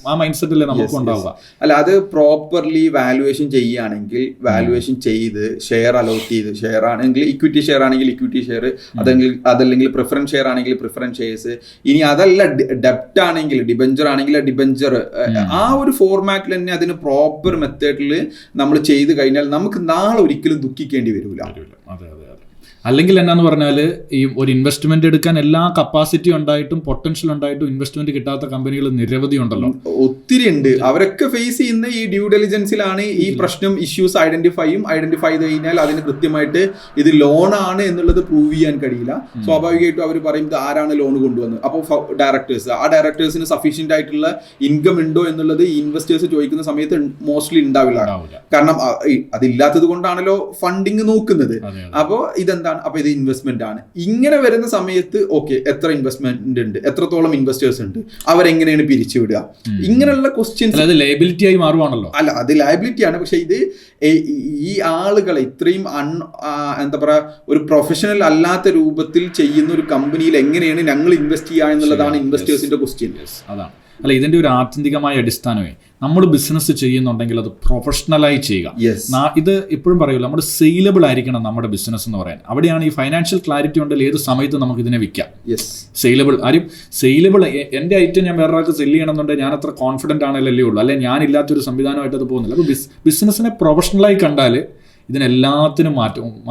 ആ മൈൻഡ് സെറ്റ് അല്ലേ നമുക്ക് ഉണ്ടാവുക. അല്ല, അത് പ്രോപ്പർലി വാല്യുവേഷൻ ചെയ്യുകയാണെങ്കിൽ വാല്യുവേഷൻ ചെയ്ത് ഷെയർ അലോട്ട് ചെയ്ത്, ഷെയർ ആണെങ്കിൽ ഇക്വിറ്റി ഷെയർ ആണെങ്കിൽ ഇക്വിറ്റി ഷെയർ, അതല്ലെങ്കിൽ പ്രിഫറൻസ് ഷെയർ ആണെങ്കിൽ പ്രിഫറൻസ് ഷെയർസ്, ഇനി അതല്ല ഡെപ്റ്റ് ആണെങ്കിൽ ഡിബഞ്ചർ ആണെങ്കിൽ ഡിബഞ്ചർ, ആ ഒരു ഫോർമാറ്റിൽ തന്നെ അതിന് പ്രോപ്പർ മെത്തേഡിൽ നമ്മൾ ചെയ്ത് കഴിഞ്ഞാൽ നമുക്ക് നാളെ ഒരിക്കലും ദുഃഖിക്കേണ്ടി വരില്ല. അതെ. അല്ലെങ്കിൽ എന്നാന്ന് പറഞ്ഞാൽ ഈ ഒരു ഇൻവെസ്റ്റ്മെന്റ് എടുക്കാൻ എല്ലാ കപ്പാസിറ്റി ഉണ്ടായിട്ടും പൊട്ടൻഷ്യൽ ഉണ്ടായിട്ടും ഇൻവെസ്റ്റ്മെന്റ് കിട്ടാത്ത കമ്പനികൾ നിരവധി ഉണ്ടല്ലോ, ഒത്തിരി ഉണ്ട്. അവരൊക്കെ ഫേസ് ചെയ്യുന്ന ഈ ഡ്യൂ ഡെലിജൻസിലാണ് ഈ പ്രശ്നം, ഇഷ്യൂസ് ഐഡന്റിഫൈ ചെയ്ത് കഴിഞ്ഞാൽ അതിന് കൃത്യമായിട്ട് ഇത് ലോൺ ആണ് എന്നുള്ളത് പ്രൂവ് ചെയ്യാൻ കഴിയില്ല. സ്വാഭാവികമായിട്ടും അവർ പറയും ഇത് ആരാണ് ലോൺ കൊണ്ടുവന്നത്. അപ്പോൾ ഡയറക്ടേഴ്സിന് സഫീഷ്യന്റ് ആയിട്ടുള്ള ഇൻകം ഉണ്ടോ എന്നുള്ളത് ഈ ഇൻവെസ്റ്റേഴ്സ് ചോദിക്കുന്ന സമയത്ത് മോസ്റ്റ്ലി ഉണ്ടാവില്ല. കാരണം അതില്ലാത്തത് കൊണ്ടാണല്ലോ ഫണ്ടിങ് നോക്കുന്നത്. അപ്പോൾ ഇതെന്താണ്, അപ്പൊ ഇത് ഇൻവെസ്റ്റ്മെന്റ് ആണ്. ഇങ്ങനെ വരുന്ന സമയത്ത് ഓക്കെ, എത്ര ഇൻവെസ്റ്റ്മെന്റ് ഉണ്ട്, എത്രത്തോളം ഇൻവെസ്റ്റേഴ്സ് ഉണ്ട്, അവരെങ്ങനെയാണ് പിരിച്ചുവിടുക, ഇങ്ങനെയുള്ള ക്വസ്റ്റ്യൻസ്. അത് ലയബിലിറ്റി ആയി മാറുവാണല്ലോ. അല്ല, അത് ലയബിലിറ്റി ആണ്. പക്ഷെ ഇത് ഈ ആളുകളെ ഇത്രയും എന്താ പറയാ, ഒരു പ്രൊഫഷണൽ അല്ലാത്ത രൂപത്തിൽ ചെയ്യുന്ന ഒരു കമ്പനിയിൽ എങ്ങനെയാണ് ഞങ്ങൾ ഇൻവെസ്റ്റ് ചെയ്യുക എന്നുള്ളതാണ് ഇൻവെസ്റ്റേഴ്സിന്റെ ക്വസ്റ്റ്യൻ. അതാണ്. അല്ല, ഇതിന്റെ ഒരു ആത്യന്തികമായ അടിസ്ഥാനമേ നമ്മൾ ബിസിനസ് ചെയ്യുന്നുണ്ടെങ്കിൽ അത് പ്രൊഫഷണലായി ചെയ്യുക. ഇത് ഇപ്പോഴും പറയുമല്ലോ, നമ്മുടെ സെയിലബിൾ ആയിരിക്കണം നമ്മുടെ ബിസിനസ് എന്ന് പറയാൻ. അവിടെയാണ് ഈ ഫൈനാൻഷ്യൽ ക്ലാരിറ്റി ഉണ്ടെങ്കിൽ ഏത് സമയത്ത് നമുക്ക് ഇതിനെ വിൽക്കാം. സെയിലബിൾ എൻ്റെ ഐറ്റം ഞാൻ വേറൊരാൾക്ക് സെല് ചെയ്യണമെന്നുണ്ടെങ്കിൽ ഞാൻ അത്ര കോൺഫിഡന്റ് ആണല്ലേ ഉള്ളൂ, അല്ലെ ഞാൻ ഇല്ലാത്തൊരു സംവിധാനമായിട്ട് അത് പോകുന്നില്ല. അപ്പോൾ ബിസിനസ്സിനെ പ്രൊഫഷണലായി കണ്ടാൽ ഇതിനെല്ലാത്തിനും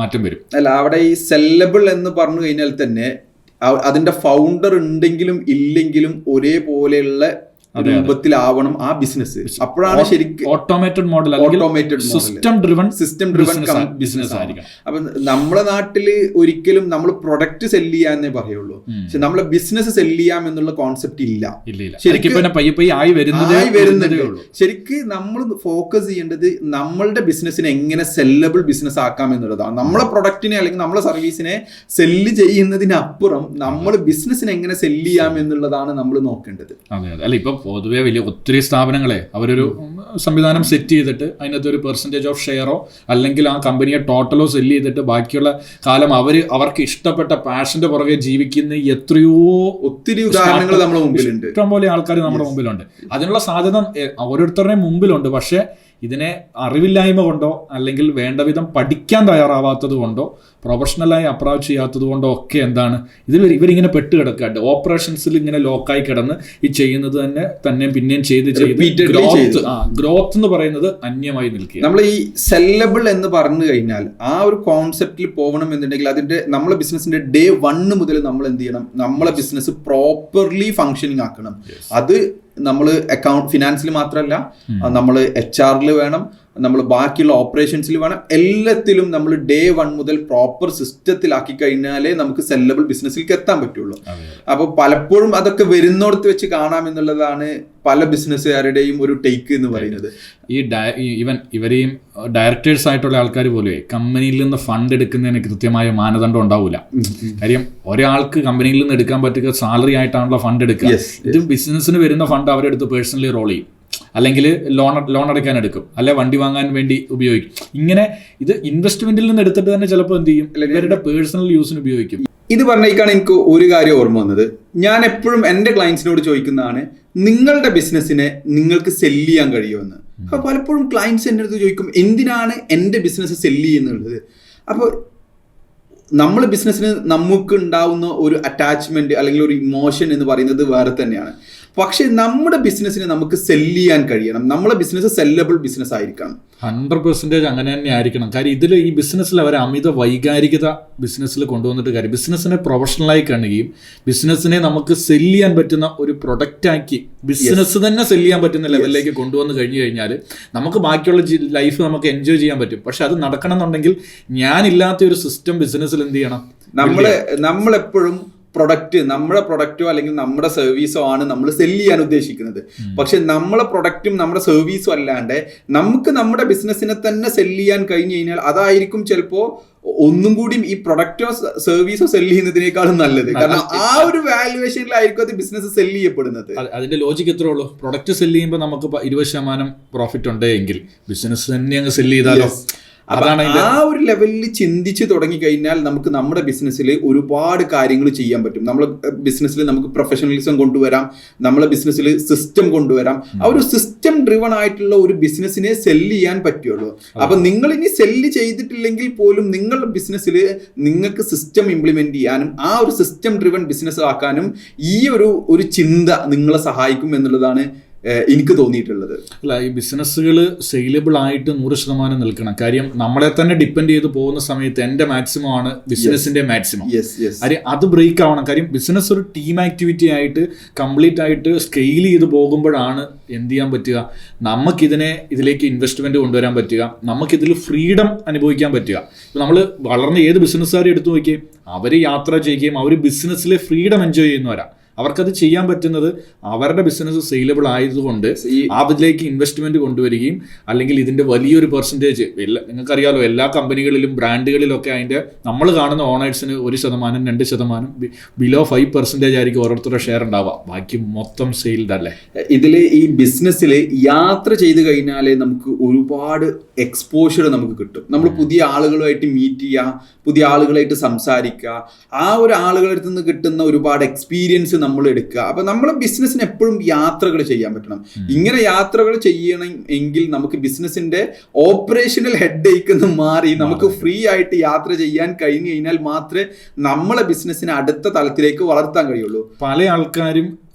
മാറ്റം വരും. അല്ല, അവിടെ ഈ സെല്ലബിൾ എന്ന് പറഞ്ഞു കഴിഞ്ഞാൽ തന്നെ അതിന്റെ ഫൗണ്ടർ ഉണ്ടെങ്കിലും ഇല്ലെങ്കിലും ഒരേപോലെയുള്ള രൂപത്തിലാവണം ആ ബിസിനസ്. അപ്പോഴാണ് ശരിക്കും automated model, system driven business ആയിരിക്കണം. അപ്പൊ നമ്മുടെ നാട്ടില് ഒരിക്കലും നമ്മൾ പ്രൊഡക്റ്റ് സെല് ചെയ്യാന്നേ പറയുള്ളൂ, പക്ഷെ നമ്മളെ ബിസിനസ് സെല് ചെയ്യാം എന്നുള്ള കോൺസെപ്റ്റ് ഇല്ല. ശരിക്കും നമ്മൾ ഫോക്കസ് ചെയ്യേണ്ടത് നമ്മളുടെ ബിസിനസിനെ എങ്ങനെ സെല്ലബിൾ ബിസിനസ് ആക്കാം എന്നുള്ളതാണ്. നമ്മളെ പ്രൊഡക്റ്റിനെ അല്ലെങ്കിൽ നമ്മളെ സർവീസിനെ സെല്ല് ചെയ്യുന്നതിനപ്പുറം നമ്മൾ ബിസിനസിനെ എങ്ങനെ സെല്ല് ചെയ്യാം എന്നുള്ളതാണ് നമ്മൾ നോക്കേണ്ടത്. അല്ല, ഇപ്പൊ പൊതുവെ വലിയ ഒത്തിരി സ്ഥാപനങ്ങളെ അവരൊരു സംവിധാനം സെറ്റ് ചെയ്തിട്ട് അതിനകത്ത് ഒരു പെർസെൻറ്റേജ് ഓഫ് ഷെയറോ അല്ലെങ്കിൽ ആ കമ്പനിയെ ടോട്ടലോ സെല്ല് ചെയ്തിട്ട് ബാക്കിയുള്ള കാലം അവർക്ക് ഇഷ്ടപ്പെട്ട പാഷന്റെ പുറകെ ജീവിക്കുന്ന ഒത്തിരി ഉദാഹരണങ്ങൾ നമ്മുടെ മുമ്പിലുണ്ട്. ഇഷ്ടംപോലെ ആൾക്കാർ നമ്മുടെ മുമ്പിലുണ്ട്. അതിനുള്ള സാധ്യത ഓരോരുത്തരുടെയും മുമ്പിലുണ്ട്. പക്ഷേ ഇതിനെ അറിവില്ലായ്മ കൊണ്ടോ അല്ലെങ്കിൽ വേണ്ടവിധം പഠിക്കാൻ തയ്യാറാവാത്തത് കൊണ്ടോ പ്രൊഫഷണലായി അപ്രോച്ച് ചെയ്യാത്തത് കൊണ്ടോ ഒക്കെ എന്താണ് ഇവരിങ്ങനെ പെട്ട് കിടക്കാണ്ട് ഓപ്പറേഷൻസിൽ ഇങ്ങനെ ലോക്കായി കിടന്ന് ഈ ചെയ്യുന്നത് തന്നെ പിന്നെയും ചെയ്ത് ഗ്രോത്ത് എന്ന് പറയുന്നത് അന്യമായി നിൽക്കുക. നമ്മൾ ഈ സെല്ലബിൾ എന്ന് പറഞ്ഞു കഴിഞ്ഞാൽ ആ ഒരു കോൺസെപ്റ്റിൽ പോകണം എന്നുണ്ടെങ്കിൽ അതിന്റെ നമ്മളെ ബിസിനസിന്റെ ഡേ 1 മുതൽ നമ്മൾ എന്ത് ചെയ്യണം, നമ്മളെ ബിസിനസ് പ്രോപ്പർലി ഫങ്ഷനിങ് ആക്കണം. അത് നമ്മൾ ഫിനാൻസിൽ മാത്രമല്ല, നമ്മൾ HR വേണം, നമ്മൾ ബാക്കിയുള്ള ഓപ്പറേഷൻസിൽ വേണം, എല്ലാത്തിലും നമ്മൾ ഡേ 1 മുതൽ പ്രോപ്പർ സിസ്റ്റത്തിലാക്കി കഴിഞ്ഞാലേ നമുക്ക് സെല്ലബിൾ ബിസിനസ്സിലേക്ക് എത്താൻ പറ്റുള്ളൂ. അപ്പോൾ പലപ്പോഴും അതൊക്കെ വരുന്നിടത്ത് വെച്ച് കാണാമെന്നുള്ളതാണ് പല ബിസിനസ്സുകാരുടെയും ഒരു ടേക്ക് എന്ന് പറയുന്നത്. ഇവരെയും ഡയറക്ടേഴ്സ് ആയിട്ടുള്ള ആൾക്കാർ പോലെ കമ്പനിയിൽ നിന്ന് ഫണ്ട് എടുക്കുന്നതിന് കൃത്യമായ മാനദണ്ഡം ഉണ്ടാവില്ല. കാര്യം ഒരാൾക്ക് കമ്പനിയിൽ നിന്ന് എടുക്കാൻ പറ്റുക സാലറി ആയിട്ടാണല്ലോ ഫണ്ട് എടുക്കുക. ഇത് ബിസിനസ്സിന് വരുന്ന ഫണ്ട് അവരെടുത്ത് പേഴ്സണലി റോൾ ചെയ്യും, അല്ലെങ്കിൽ ലോൺ അടയ്ക്കാൻ എടുക്കും, അല്ലെ വണ്ടി വാങ്ങാൻ വേണ്ടി ഉപയോഗിക്കും. ഇങ്ങനെ ഇത് ഇൻവെസ്റ്റ്മെന്റിൽ നിന്ന് എടുത്തിട്ട് തന്നെ ചിലപ്പോൾ എന്ത് ചെയ്യും, ഇവരുടെ പേഴ്സണൽ യൂസിന് ഉപയോഗിക്കും. ഇത് പറഞ്ഞേക്കാണ് എനിക്ക് ഒരു കാര്യം ഓർമ്മ വന്നത്. ഞാൻ എപ്പോഴും എൻ്റെ ക്ലയൻസിനോട് ചോദിക്കുന്നതാണ്, നിങ്ങളുടെ ബിസിനസ്സിനെ നിങ്ങൾക്ക് സെല്ല് ചെയ്യാൻ കഴിയുമെന്ന്. അപ്പോൾ പലപ്പോഴും ക്ലയൻസ് എൻ്റെ അടുത്ത് ചോദിക്കും, എന്തിനാണ് എൻ്റെ ബിസിനസ് സെല്ല് ചെയ്യുന്നുള്ളത്. അപ്പോൾ നമ്മൾ ബിസിനസ്സിന് നമുക്ക് ഉണ്ടാവുന്ന ഒരു അറ്റാച്ച്മെന്റ് അല്ലെങ്കിൽ ഒരു ഇമോഷൻ എന്ന് പറയുന്നത് വേറെ തന്നെയാണ്. പക്ഷെ നമ്മുടെ ബിസിനസ്സിനെ നമുക്ക് സെല്ല് ചെയ്യാൻ കഴിയണം. നമ്മളെ ബിസിനസ് സെല്ലബിൾ ബിസിനസ് ആയിരിക്കണം. 100% അങ്ങനെ തന്നെ ആയിരിക്കണം. കാര്യം ഇതിൽ ഈ ബിസിനസ്സിൽ അവർ അമിത വൈകാരികത ബിസിനസ്സിൽ കൊണ്ടുവന്നിട്ട് കാര്യം ബിസിനസ്സിനെ പ്രൊഫഷണലായി കാണുകയും ബിസിനസ്സിനെ നമുക്ക് സെല്ല് ചെയ്യാൻ പറ്റുന്ന ഒരു പ്രൊഡക്റ്റാക്കി ബിസിനസ് തന്നെ സെല്ല് ചെയ്യാൻ പറ്റുന്ന ലെവലിലേക്ക് കൊണ്ടുവന്ന് കഴിഞ്ഞു കഴിഞ്ഞാൽ നമുക്ക് ബാക്കിയുള്ള ലൈഫ് നമുക്ക് എൻജോയ് ചെയ്യാൻ പറ്റും. പക്ഷെ അത് നടക്കണം എന്നുണ്ടെങ്കിൽ ഞാനില്ലാത്ത ഒരു സിസ്റ്റം ബിസിനസ്സിൽ എന്ത് ചെയ്യണം, നമ്മളെപ്പോഴും പ്രൊഡക്റ്റ്, നമ്മുടെ പ്രൊഡക്റ്റോ അല്ലെങ്കിൽ നമ്മുടെ സർവീസോ ആണ് നമ്മൾ സെല്ല് ചെയ്യാൻ ഉദ്ദേശിക്കുന്നത്. പക്ഷെ നമ്മളെ പ്രൊഡക്റ്റും നമ്മുടെ സർവീസും അല്ലാണ്ട് നമുക്ക് നമ്മുടെ ബിസിനസ്സിനെ തന്നെ സെല്ല് ചെയ്യാൻ കഴിഞ്ഞു കഴിഞ്ഞാൽ അതായിരിക്കും ചിലപ്പോൾ ഒന്നും കൂടി ഈ പ്രൊഡക്റ്റോ സർവീസോ സെല്ല് ചെയ്യുന്നതിനേക്കാളും നല്ലത്. കാരണം ആ ഒരു വാല്യുവേഷനിലായിരിക്കും അത് ബിസിനസ് സെല്ല് ചെയ്യപ്പെടുന്നത്. അതിന്റെ ലോജിക്ക് എത്രേ ഉള്ളൂ, പ്രൊഡക്റ്റ് സെല്ല് ചെയ്യുമ്പോൾ നമുക്ക് 20% പ്രോഫിറ്റ് ഉണ്ടെങ്കിൽ ബിസിനസ് തന്നെ അങ്ങ് സെല്ല് ചെയ്താലോ. ആ ഒരു ലെവലിൽ ചിന്തിച്ച് തുടങ്ങി കഴിഞ്ഞാൽ നമുക്ക് നമ്മുടെ ബിസിനസ്സിൽ ഒരുപാട് കാര്യങ്ങൾ ചെയ്യാൻ പറ്റും. നമ്മളെ ബിസിനസ്സിൽ നമുക്ക് പ്രൊഫഷണലിസം കൊണ്ടുവരാം, നമ്മളെ ബിസിനസ്സിൽ സിസ്റ്റം കൊണ്ടുവരാം. ആ ഒരു സിസ്റ്റം ഡ്രിവൺ ആയിട്ടുള്ള ഒരു ബിസിനസ്സിനെ സെല്ല് ചെയ്യാൻ പറ്റുള്ളൂ. അപ്പൊ നിങ്ങൾ ഇനി സെല്ല് ചെയ്തിട്ടില്ലെങ്കിൽ പോലും നിങ്ങളുടെ ബിസിനസ്സിൽ നിങ്ങൾക്ക് സിസ്റ്റം ഇംപ്ലിമെന്റ് ചെയ്യാനും ആ ഒരു സിസ്റ്റം ഡ്രിവൺ ബിസിനസ് ആക്കാനും ഈ ഒരു ചിന്ത നിങ്ങളെ സഹായിക്കും എന്നുള്ളതാണ് എനിക്ക് തോന്നിയിട്ടുള്ളത്. അല്ല, ഈ ബിസിനസ്സുകൾ സെയിലബിൾ ആയിട്ട് 100% നിൽക്കണം. കാര്യം നമ്മളെ തന്നെ ഡിപ്പെൻഡ് ചെയ്ത് പോകുന്ന സമയത്ത് എൻ്റെ മാക്സിമം ആണ് ബിസിനസിന്റെ മാക്സിമം. അത് ബ്രേക്ക് ആവണം. കാര്യം ബിസിനസ് ഒരു ടീം ആക്ടിവിറ്റി ആയിട്ട് കംപ്ലീറ്റ് ആയിട്ട് സ്കെയിൽ ചെയ്ത് പോകുമ്പോഴാണ് എന്ത് ചെയ്യാൻ പറ്റുക, ഇതിലേക്ക് ഇൻവെസ്റ്റ്മെന്റ് കൊണ്ടുവരാൻ പറ്റുക, നമുക്കിതിൽ ഫ്രീഡം അനുഭവിക്കാൻ പറ്റുക. നമ്മൾ വളർന്ന ഏത് ബിസിനസ്സുകാരെ എടുത്തു നോക്കിയും അവർ യാത്ര ചെയ്യുകയും അവർ ബിസിനസ്സിലെ ഫ്രീഡം എൻജോയ് ചെയ്യുന്നവരാണ്. അവർക്കത് ചെയ്യാൻ പറ്റുന്നത് അവരുടെ ബിസിനസ് സെയിലബിൾ ആയതുകൊണ്ട് അതിലേക്ക് ഇൻവെസ്റ്റ്മെന്റ് കൊണ്ടുവരികയും അല്ലെങ്കിൽ ഇതിന്റെ വലിയൊരു പെർസെൻറ്റേജ് നിങ്ങൾക്കറിയാലോ എല്ലാ കമ്പനികളിലും ബ്രാൻഡുകളിലൊക്കെ അതിന്റെ നമ്മൾ കാണുന്ന ഓണേഴ്സിന് 1%, 2%, ബിലോ 5% ആയിരിക്കും ഓരോരുത്തരുടെ ഷെയർ ഉണ്ടാവുക. ബാക്കി മൊത്തം സെയിൽഡ് അല്ലേ. ഇതിൽ ഈ ബിസിനസ്സിൽ യാത്ര ചെയ്ത് കഴിഞ്ഞാൽ നമുക്ക് ഒരുപാട് എക്സ്പോഷർ നമുക്ക് കിട്ടും. നമ്മൾ പുതിയ ആളുകളുമായിട്ട് മീറ്റ് ചെയ്യുക, പുതിയ ആളുകളായിട്ട് സംസാരിക്കുക, ആ ഒരു ആളുകളുടെ അടുത്ത് നിന്ന് കിട്ടുന്ന ഒരുപാട് എക്സ്പീരിയൻസ് നമ്മൾ എടുക്കുക. അപ്പൊ നമ്മളെ ബിസിനസ്സിന് എപ്പോഴും യാത്രകൾ ചെയ്യാൻ പറ്റണം. ഇങ്ങനെ യാത്രകൾ ചെയ്യണം എങ്കിൽ നമുക്ക് ബിസിനസിന്റെ ഓപ്പറേഷണൽ ഹെഡ് ഏക്ക് മാറി നമുക്ക് ഫ്രീ ആയിട്ട് യാത്ര ചെയ്യാൻ കഴിഞ്ഞു കഴിഞ്ഞാൽ മാത്രമേ നമ്മളെ ബിസിനസ്സിനെ അടുത്ത തലത്തിലേക്ക് വളർത്താൻ കഴിയുള്ളൂ. പല ആൾക്കാരും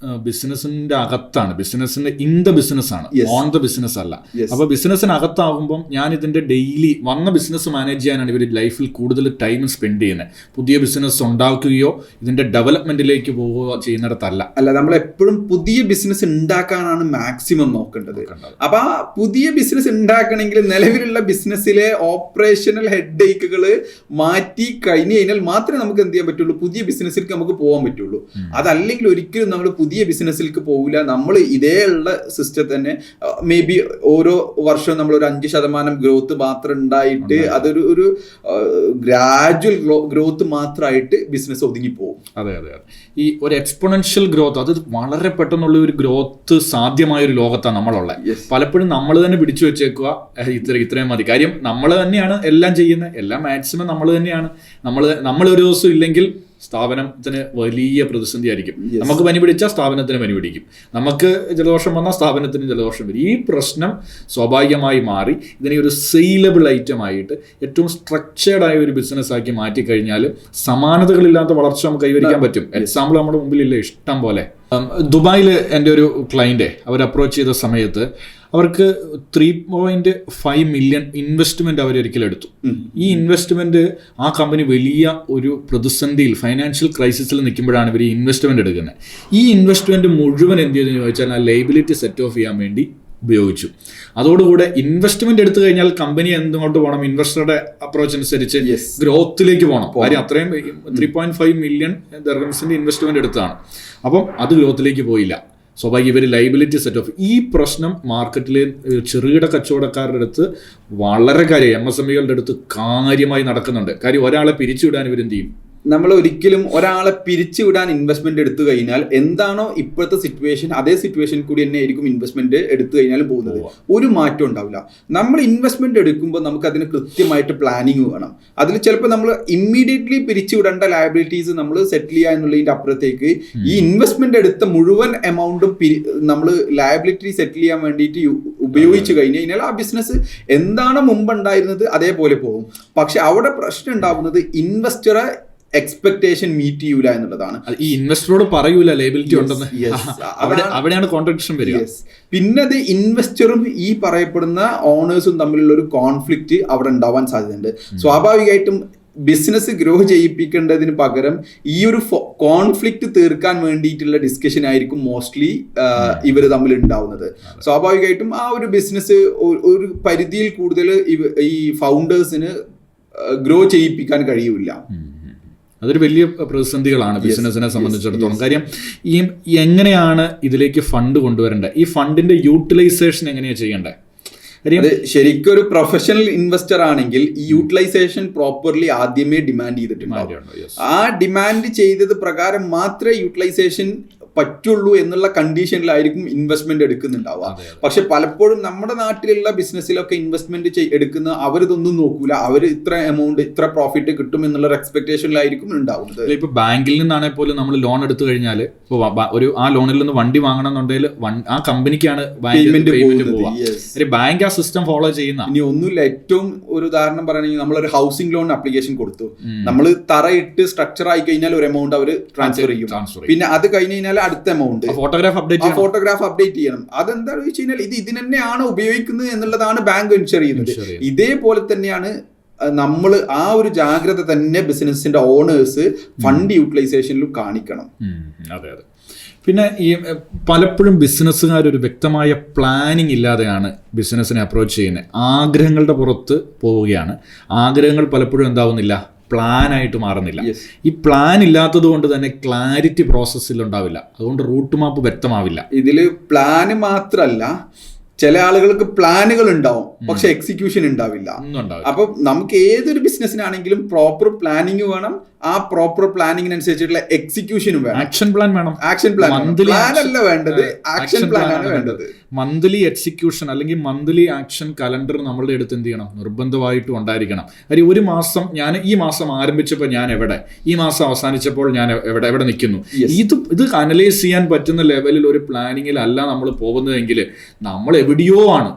ബിസിനസിന്റെ അകത്താണ്, ബിസിനസിന്റെ ഇൻ ദ ബിസിനസ് ആണ്, ഓൺ ദ ബിസിനസ് അല്ല. അപ്പൊ ബിസിനസ്സിനകത്താകുമ്പോൾ ഞാൻ ഇതിന്റെ ഡെയിലി വന്ന ബിസിനസ് മാനേജ് ചെയ്യാനാണ് ഇവർ ലൈഫിൽ കൂടുതൽ ടൈം സ്പെൻഡ് ചെയ്യുന്നത്. പുതിയ ബിസിനസ് ഉണ്ടാക്കുകയോ ഇതിന്റെ ഡെവലപ്മെന്റിലേക്ക് പോവുകയോ ചെയ്യുന്നിടത്തല്ല. നമ്മൾ എപ്പോഴും പുതിയ ബിസിനസ് ഉണ്ടാക്കാനാണ് മാക്സിമം നോക്കേണ്ടത്. അപ്പൊ ആ പുതിയ ബിസിനസ് ഉണ്ടാക്കണമെങ്കിൽ നിലവിലുള്ള ബിസിനസ്സിലെ ഓപ്പറേഷണൽ ഹെഡ് ഏക്കുകൾ മാറ്റി കഴിഞ്ഞു കഴിഞ്ഞാൽ മാത്രമേ നമുക്ക് എന്ത് ചെയ്യാൻ പറ്റുള്ളൂ, പുതിയ ബിസിനസ്സിലേക്ക് നമുക്ക് പോകാൻ പറ്റുള്ളൂ. അതല്ലെങ്കിൽ ഒരിക്കലും നമ്മൾ പുതിയ ബിസിനസ്സിലേക്ക് പോകില്ല. നമ്മൾ ഇതേ ഉള്ള സിസ്റ്റം തന്നെ മേ ബി ഓരോ വർഷവും നമ്മൾ ഒരു 5% ഗ്രോത്ത് മാത്രം ഉണ്ടായിട്ട് അതൊരു ഗ്രാജുവൽ ഗ്രോത്ത് മാത്രമായിട്ട് ബിസിനസ് ഒതുങ്ങിപ്പോകും. അതെ. ഈ ഒരു എക്സ്പോണൻഷ്യൽ ഗ്രോത്ത്, അത് വളരെ പെട്ടെന്നുള്ള ഒരു ഗ്രോത്ത് സാധ്യമായ ഒരു ലോകത്താണ് നമ്മളുള്ളത്. പലപ്പോഴും നമ്മൾ തന്നെ പിടിച്ചു വെച്ചേക്കുക, ഇത്രയും മതി. കാര്യം നമ്മൾ തന്നെയാണ് എല്ലാം ചെയ്യുന്നത്, എല്ലാം മാക്സിമം നമ്മൾ തന്നെയാണ്. നമ്മൾ ഒരു ദിവസം ഇല്ലെങ്കിൽ സ്ഥാപനത്തിന് വലിയ പ്രതിസന്ധി ആയിരിക്കും. നമുക്ക് പനി പിടിച്ചാൽ സ്ഥാപനത്തിന് പനി പിടിക്കും, നമുക്ക് ജലദോഷം വന്നാൽ സ്ഥാപനത്തിന് ജലദോഷം വരും. ഈ പ്രശ്നം സ്വാഭാവികമായി മാറി ഇതിനെ ഒരു സെയിലബിൾ ഐറ്റം ആയിട്ട് ഏറ്റവും സ്ട്രക്ചേർഡ് ആയ ഒരു ബിസിനസ് ആക്കി മാറ്റിക്കഴിഞ്ഞാൽ സമാനതകളില്ലാത്ത വളർച്ച നമുക്ക് കൈവരിക്കാൻ പറ്റും. എക്സാമ്പിൾ നമ്മുടെ മുമ്പിലില്ല ഇഷ്ടം പോലെ. ദുബായിൽ എൻ്റെ ഒരു ക്ലയൻറ്റ് അവർ അപ്രോച്ച് ചെയ്ത സമയത്ത് അവർക്ക് 3.5 മില്യൺ ഇൻവെസ്റ്റ്മെന്റ് അവരൊരിക്കലും എടുത്തു. ഈ ഇൻവെസ്റ്റ്മെന്റ് ആ കമ്പനി വലിയ ഒരു പ്രതിസന്ധിയിൽ ഫൈനാൻഷ്യൽ ക്രൈസിസിൽ നിൽക്കുമ്പോഴാണ് ഇവർ ഈ ഇൻവെസ്റ്റ്മെന്റ് എടുക്കുന്നത്. ഈ ഇൻവെസ്റ്റ്മെന്റ് മുഴുവൻ എന്ത് ചെയ്തെന്ന് ചോദിച്ചാൽ ആ ലയബിലിറ്റി സെറ്റ് ഓഫ് ചെയ്യാൻ വേണ്ടി ഉപയോഗിച്ചു. അതോടുകൂടെ ഇൻവെസ്റ്റ്മെന്റ് എടുത്തു കഴിഞ്ഞാൽ കമ്പനി എന്തുകൊണ്ട് പോകണം, ഇൻവെസ്റ്ററുടെ അപ്രോച്ച് അനുസരിച്ച് ഗ്രോത്തിലേക്ക് പോകണം. കാര്യം അത്രയും 3.5 മില്യൺ ദിർഹംസിന്റെ ഇൻവെസ്റ്റ്മെന്റ് എടുത്താണ്. അപ്പം അത് ഗ്രോത്തിലേക്ക് പോയില്ല. സ്വാഭാവിക ഇവർ ലൈബിലിറ്റി സെറ്റ് ഓഫ്. ഈ പ്രശ്നം മാർക്കറ്റിലെ ചെറുകിട കച്ചവടക്കാരുടെ അടുത്ത് വളരെ കാര്യം MSMEകളുടെ അടുത്ത് കാര്യമായി നടക്കുന്നുണ്ട്. കാര്യം ഒരാളെ പിരിച്ചുവിടാൻ ഇവരെന്ത് ചെയ്യും, നമ്മൾ ഒരിക്കലും ഒരാളെ പിരിച്ചുവിടാൻ ഇൻവെസ്റ്റ്മെന്റ് എടുത്തു കഴിഞ്ഞാൽ എന്താണോ ഇപ്പോഴത്തെ സിറ്റുവേഷൻ അതേ സിറ്റുവേഷനിൽ കൂടി തന്നെ ആയിരിക്കും ഇൻവെസ്റ്റ്മെന്റ് എടുത്തു കഴിഞ്ഞാൽ പോകുന്നത്. ഒരു മാറ്റം ഉണ്ടാവില്ല. നമ്മൾ ഇൻവെസ്റ്റ്മെന്റ് എടുക്കുമ്പോൾ നമുക്ക് അതിന് കൃത്യമായിട്ട് പ്ലാനിങ് വേണം. അതിൽ ചിലപ്പോൾ നമ്മൾ ഇമ്മീഡിയറ്റ്ലി പിരിച്ചുവിടേണ്ട ലയബിലിറ്റീസ് നമ്മൾ സെറ്റിൽ ചെയ്യുക എന്നുള്ളതിന്റെ അപ്പുറത്തേക്ക് ഈ ഇൻവെസ്റ്റ്മെന്റ് എടുത്ത മുഴുവൻ എമൗണ്ടും നമ്മൾ ലയബിലിറ്റി സെറ്റിൽ ചെയ്യാൻ വേണ്ടിയിട്ട് ഉപയോഗിച്ചു കഴിഞ്ഞു കഴിഞ്ഞാൽ ആ ബിസിനസ് എന്താണ് മുമ്പ് ഉണ്ടായിരുന്നത് അതേപോലെ പോകും. പക്ഷെ അവിടെ പ്രശ്നം ഉണ്ടാവുന്നത് ഇൻവെസ്റ്ററെ എക്സ്പെക്ടേഷൻ മീറ്റ് ചെയ്യൂല എന്നുള്ളതാണ്. ഈ ഇൻവെസ്റ്ററോട് പറയൂല ലയബിലിറ്റി ഉണ്ടെന്ന്. അവിടെയാണ് കോൺട്രഡിക്ഷൻ വരിക. പിന്നെ അത് ഇൻവെസ്റ്ററും ഈ പറയപ്പെടുന്ന ഓണേഴ്സും തമ്മിലുള്ള ഒരു കോൺഫ്ലിക്റ്റ് അവിടെ ഉണ്ടാവാൻ സാധ്യതയുണ്ട്. സ്വാഭാവികമായിട്ടും ബിസിനസ് ഗ്രോ ചെയ്യിപ്പിക്കേണ്ടതിന് പകരം ഈ ഒരു കോൺഫ്ലിക്റ്റ് തീർക്കാൻ വേണ്ടിയിട്ടുള്ള ഡിസ്കഷൻ ആയിരിക്കും മോസ്റ്റ്ലി ഇവർ തമ്മിൽ ഉണ്ടാവുന്നത്. സ്വാഭാവികമായിട്ടും ആ ഒരു ബിസിനസ് ഒരു പരിധിയിൽ കൂടുതൽ ഈ ഫൗണ്ടേഴ്സിന് ഗ്രോ ചെയ്യിപ്പിക്കാൻ കഴിയില്ല. അതൊരു വലിയ പ്രതിസന്ധികളാണ് ബിസിനസിനെ സംബന്ധിച്ചിടത്തോളം. കാര്യം ഈ എങ്ങനെയാണ് ഇതിലേക്ക് ഫണ്ട് കൊണ്ടുവരേണ്ടത്, ഈ ഫണ്ടിന്റെ യൂട്ടിലൈസേഷൻ എങ്ങനെയാണ് ചെയ്യേണ്ടത്? അത് ശരിക്കും ഒരു പ്രൊഫഷണൽ ഇൻവെസ്റ്റർ ആണെങ്കിൽ ഈ യൂട്ടിലൈസേഷൻ പ്രോപ്പർലി ആദ്യമേ ഡിമാൻഡ് ചെയ്തിട്ടുണ്ടാവും. ആ ഡിമാൻഡ് ചെയ്തത് പ്രകാരം മാത്രമേ യൂട്ടിലൈസേഷൻ പറ്റുള്ളൂ എന്നുള്ള കണ്ടീഷനിലായിരിക്കും ഇൻവെസ്റ്റ്മെന്റ് എടുക്കുന്നുണ്ടാവുക. പക്ഷെ പലപ്പോഴും നമ്മുടെ നാട്ടിലുള്ള ബിസിനസ്സിലൊക്കെ ഇൻവെസ്റ്റ്മെന്റ് എടുക്കുന്ന അവരിതൊന്നും നോക്കൂല. അവർ ഇത്ര എമൗണ്ട് ഇത്ര പ്രോഫിറ്റ് കിട്ടും എന്നുള്ള ഒരു എക്സ്പെക്ടേഷനിലായിരിക്കും ഉണ്ടാവുന്നത്. ഇപ്പൊ ബാങ്കിൽ നിന്നാണെങ്കിൽ പോലും നമ്മൾ ലോൺ എടുത്തു കഴിഞ്ഞാൽ ഒരു ആ ലോണിൽ നിന്ന് വണ്ടി വാങ്ങണമെന്നുണ്ടെങ്കിൽ ആ കമ്പനിക്കാണ് പേയ്മെന്റ് പോവുക. ബാങ്ക് ആ സിസ്റ്റം ഫോളോ ചെയ്യുന്ന. ഇനി ഒന്നുമില്ല, ഏറ്റവും ഒരു ഉദാഹരണം പറയുകയാണെങ്കിൽ നമ്മളൊരു ഹൗസിംഗ് ലോൺ അപ്ലിക്കേഷൻ കൊടുത്തു, നമ്മൾ തറയിട്ട് സ്ട്രക്ചർ ആയി കഴിഞ്ഞാൽ ഒരു എമൗണ്ട് അവർ ട്രാൻസ്ഫർ ചെയ്യും. പിന്നെ അത് കഴിഞ്ഞ് കഴിഞ്ഞാൽ അടുത്ത എമൗണ്ട് ഫോട്ടോഗ്രാഫ് അപ്ഡേറ്റ് ചെയ്യണം. അതെന്താണെന്ന് വെച്ച് കഴിഞ്ഞാൽ ഇത് തന്നെയാണ് ഉപയോഗിക്കുന്നത് എന്നുള്ളതാണ് ബാങ്ക് എൻഷുർ ചെയ്യുന്നത്. ഇതേപോലെ തന്നെയാണ് നമ്മൾ ആ ഒരു ജാഗ്രത തന്നെ ബിസിനസിന്റെ ഓണേഴ്സ് ഫണ്ട് യൂട്ടിലൈസേഷനിലും കാണിക്കണം. അതെ അതെ. പിന്നെ ഈ പലപ്പോഴും ബിസിനസ്സുകാർ ഒരു വ്യക്തമായ പ്ലാനിങ് ഇല്ലാതെയാണ് ബിസിനസ്സിനെ അപ്രോച്ച് ചെയ്യുന്നത്. ആഗ്രഹങ്ങളുടെ പുറത്ത് പോവുകയാണ്. ആഗ്രഹങ്ങൾ പലപ്പോഴും എന്താവുന്നില്ല, പ്ലാനായിട്ട് മാറുന്നില്ല. ഈ പ്ലാൻ ഇല്ലാത്തത് കൊണ്ട് തന്നെ ക്ലാരിറ്റി പ്രോസസ്സിൽ ഉണ്ടാവില്ല. അതുകൊണ്ട് റൂട്ട് മാപ്പ് വ്യക്തമാവില്ല. ഇതില് പ്ലാന് മാത്രല്ല, ചില ആളുകൾക്ക് പ്ലാനുകൾ ഉണ്ടാവും പക്ഷെ എക്സിക്യൂഷൻ ഉണ്ടാവില്ല. അപ്പൊ നമുക്ക് ഏതൊരു ബിസിനസ്സിനാണെങ്കിലും പ്രോപ്പർ പ്ലാനിങ് വേണം. ആ പ്രോപ്പർ പ്ലാനിങ്ങിനനുസരിച്ചുള്ള എക്സിക്യൂഷനും വേണം. ആക്ഷൻ പ്ലാൻ വേണം. ആക്ഷൻ പ്ലാൻ അല്ല വേണ്ടത്, ആക്ഷൻ പ്ലാൻ ആണ് വേണ്ടത്. മന്ത്ലി എക്സിക്യൂഷൻ അല്ലെങ്കിൽ മന്ത്ലി ആക്ഷൻ കലണ്ടർ നമ്മളുടെ അടുത്ത് എന്ത് ചെയ്യണം, നിർബന്ധമായിട്ടും ഉണ്ടായിരിക്കണം. കാര്യം ഒരു മാസം ഞാൻ ഈ മാസം ആരംഭിച്ചപ്പോൾ ഞാൻ എവിടെ, ഈ മാസം അവസാനിച്ചപ്പോൾ ഞാൻ എവിടെ നിൽക്കുന്നു, ഇത് അനലൈസ് ചെയ്യാൻ പറ്റുന്ന ലെവലിൽ ഒരു പ്ലാനിങ്ങിലല്ല നമ്മൾ പോകുന്നതെങ്കിൽ നമ്മൾ എവിടെയോ ആണ്.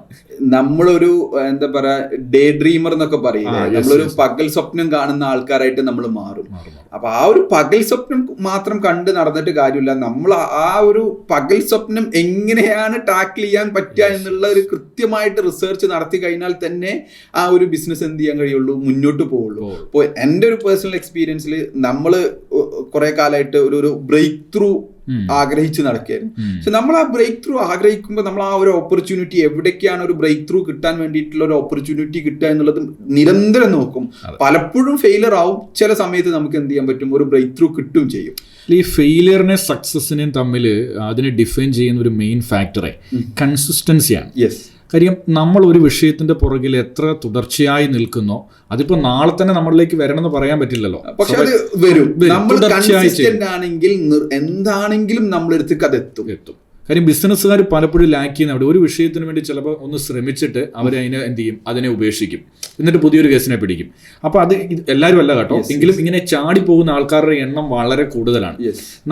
നമ്മളൊരു എന്താ പറയാ ഡേ ഡ്രീമർ എന്നൊക്കെ പറയില്ലേ, നമ്മളൊരു പകൽ സ്വപ്നം കാണുന്ന ആൾക്കാരായിട്ട് നമ്മൾ മാറും. അപ്പൊ ആ ഒരു പകൽ സ്വപ്നം മാത്രം കണ്ട് നടന്നിട്ട് കാര്യമില്ല. നമ്മൾ ആ ഒരു പകൽ സ്വപ്നം എങ്ങനെയാണ് ടാക്കിൾ ചെയ്യാൻ പറ്റുക എന്നുള്ള ഒരു കൃത്യമായിട്ട് റിസർച്ച് നടത്തി കഴിഞ്ഞാൽ തന്നെ ആ ഒരു ബിസിനസ് എന്ത് ചെയ്യാൻ കഴിയുള്ളൂ, മുന്നോട്ട് പോവുള്ളൂ. അപ്പോൾ എൻ്റെ ഒരു പേഴ്സണൽ എക്സ്പീരിയൻസിൽ നമ്മൾ കുറെ കാലമായിട്ട് ഒരു ബ്രേക്ക് ത്രൂ ആഗ്രഹിച്ച് നടക്കുകയായിരുന്നു. പക്ഷെ നമ്മൾ ആ ബ്രേക്ക് ത്രൂ ആഗ്രഹിക്കുമ്പോൾ നമ്മൾ ആ ഒരു ഓപ്പർച്യൂണിറ്റി എവിടേക്കാണ് ഒരു ബ്രേക്ക് ത്രൂ കിട്ടാൻ വേണ്ടിയിട്ടുള്ള ഒരു ഓപ്പർച്യൂണിറ്റി കിട്ടുക എന്നുള്ളത് നിരന്തരം നോക്കും. പലപ്പോഴും ഫെയിലർ ആവും, ചില സമയത്ത് നമുക്ക് എന്ത് ചെയ്യാൻ പറ്റും, ഒരു ബ്രേക്ക് ത്രൂ കിട്ടുകയും ചെയ്യും. ഈ ഫെയിലിയറിനെ സക്സസിനെയും തമ്മിൽ അതിനെ ഡിഫൈൻ ചെയ്യുന്ന ഒരു മെയിൻ ഫാക്ടറെ കൺസിസ്റ്റൻസിയാണ്. കാര്യം നമ്മൾ ഒരു വിഷയത്തിന്റെ പുറകിൽ എത്ര തുടർച്ചയായി നിൽക്കുന്നോ അതിപ്പോ നാളെ തന്നെ നമ്മളിലേക്ക് വരണമെന്ന് പറയാൻ പറ്റില്ലല്ലോ. പക്ഷെ അത് വരും. നമ്മൾ കൺസിസ്റ്റന്റ് ആണെങ്കിൽ എന്താണെങ്കിലും നമ്മളെടുത്തേക്ക് അത് എത്തും. കാര്യം ബിസിനസ്സുകാർ പലപ്പോഴും ലാക്ക് ചെയ്യുന്ന അവിടെ ഒരു വിഷയത്തിന് വേണ്ടി ചിലപ്പോൾ ഒന്ന് ശ്രമിച്ചിട്ട് അവരതിനെ എന്ത് ചെയ്യും, അതിനെ ഉപേക്ഷിക്കും, എന്നിട്ട് പുതിയൊരു കേസിനെ പിടിക്കും. അപ്പോൾ അത് എല്ലാവരും അല്ല കേട്ടോ, എങ്കിലും ഇങ്ങനെ ചാടി പോകുന്ന ആൾക്കാരുടെ എണ്ണം വളരെ കൂടുതലാണ്.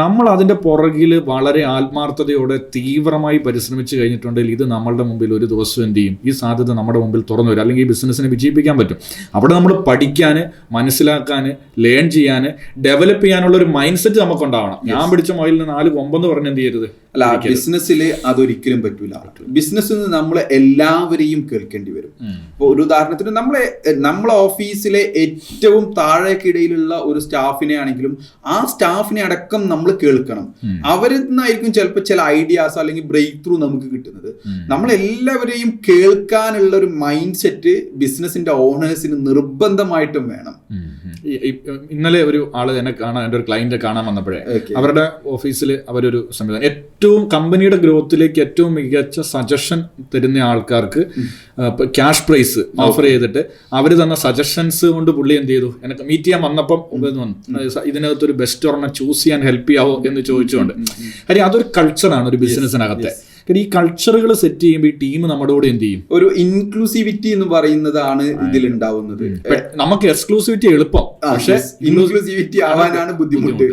നമ്മൾ അതിൻ്റെ പുറകിൽ വളരെ ആത്മാർത്ഥതയോടെ തീവ്രമായി പരിശ്രമിച്ച് കഴിഞ്ഞിട്ടുണ്ടെങ്കിൽ ഇത് നമ്മളുടെ മുമ്പിൽ ഒരു ദിവസം എന്ത് ചെയ്യും, ഈ സാധ്യത നമ്മുടെ മുമ്പിൽ തുറന്നു വരും, അല്ലെങ്കിൽ ഈ ബിസിനസ്സിനെ വിജയിപ്പിക്കാൻ പറ്റും. അവിടെ നമ്മൾ പഠിക്കാൻ, മനസ്സിലാക്കാൻ, ലേൺ ചെയ്യാൻ, ഡെവലപ്പ് ചെയ്യാനുള്ള ഒരു മൈൻഡ് സെറ്റ് നമുക്കുണ്ടാവണം. ഞാൻ പിടിച്ച മുതലിന് 4 കൊമ്പെന്ന് പറഞ്ഞ് എന്ത് ചെയ്യരുത്. അല്ല, ബിസിനസ്സിൽ അതൊരിക്കലും പറ്റൂല. ബിസിനസ്സിൽ നിന്ന് നമ്മളെ എല്ലാവരെയും കേൾക്കേണ്ടി വരും. ഇപ്പോൾ ഒരു ഉദാഹരണത്തിന് നമ്മളെ ഓഫീസിലെ ഏറ്റവും താഴേക്കിടയിലുള്ള ഒരു സ്റ്റാഫിനെ ആണെങ്കിലും ആ സ്റ്റാഫിനെ അടക്കം നമ്മൾ കേൾക്കണം. അവരിൽ നിന്നായിരിക്കും ചിലപ്പോൾ ചില ഐഡിയാസ് അല്ലെങ്കിൽ ബ്രേക്ക് ത്രൂ നമുക്ക് കിട്ടുന്നത്. നമ്മളെല്ലാവരെയും കേൾക്കാനുള്ള ഒരു മൈൻഡ് സെറ്റ് ബിസിനസിന്റെ ഓണേഴ്സിന് നിർബന്ധമായിട്ടും വേണം. ഇന്നലെ ഒരു ആള് എന്നെ കാണാൻ, എൻ്റെ ഒരു ക്ലയന്റ് കാണാൻ വന്നപ്പോഴേ അവരുടെ ഓഫീസിൽ അവരൊരു സംവിധാനം, ഏറ്റവും കമ്പനിയുടെ ഗ്രോത്തിലേക്ക് ഏറ്റവും മികച്ച സജഷൻ തരുന്ന ആൾക്കാർക്ക് ക്യാഷ് പ്രൈസ് ഓഫർ ചെയ്തിട്ട് അവർ തന്ന സജഷൻസ് കൊണ്ട് പുള്ളി എന്ത് ചെയ്തു, എനിക്ക് മീറ്റ് ചെയ്യാൻ വന്നപ്പം ഇതിനകത്തൊരു ബെസ്റ്റ് ഒരെണ്ണം ചൂസ് ചെയ്യാൻ ഹെൽപ്പ് ചെയ്യാവോ എന്ന് ചോദിച്ചുകൊണ്ട്. കാര്യം അതൊരു കൾച്ചറാണ് ഒരു ബിസിനസ്സിനകത്തെ. ഈ കൾച്ചറുകൾ സെറ്റ് ചെയ്യുമ്പോൾ ഈ ടീം നമ്മുടെ കൂടെ എന്ത് ചെയ്യും, ഒരു ഇൻക്ലൂസിവിറ്റി എന്ന് പറയുന്നതാണ് ഇതിലുണ്ടാവുന്നത്. നമുക്ക് എക്സ്ക്ലൂസിവിറ്റി എളുപ്പം, പക്ഷെ ഇൻക്ലൂസിവിറ്റി ആവാനാണ് ബുദ്ധിമുട്ട്.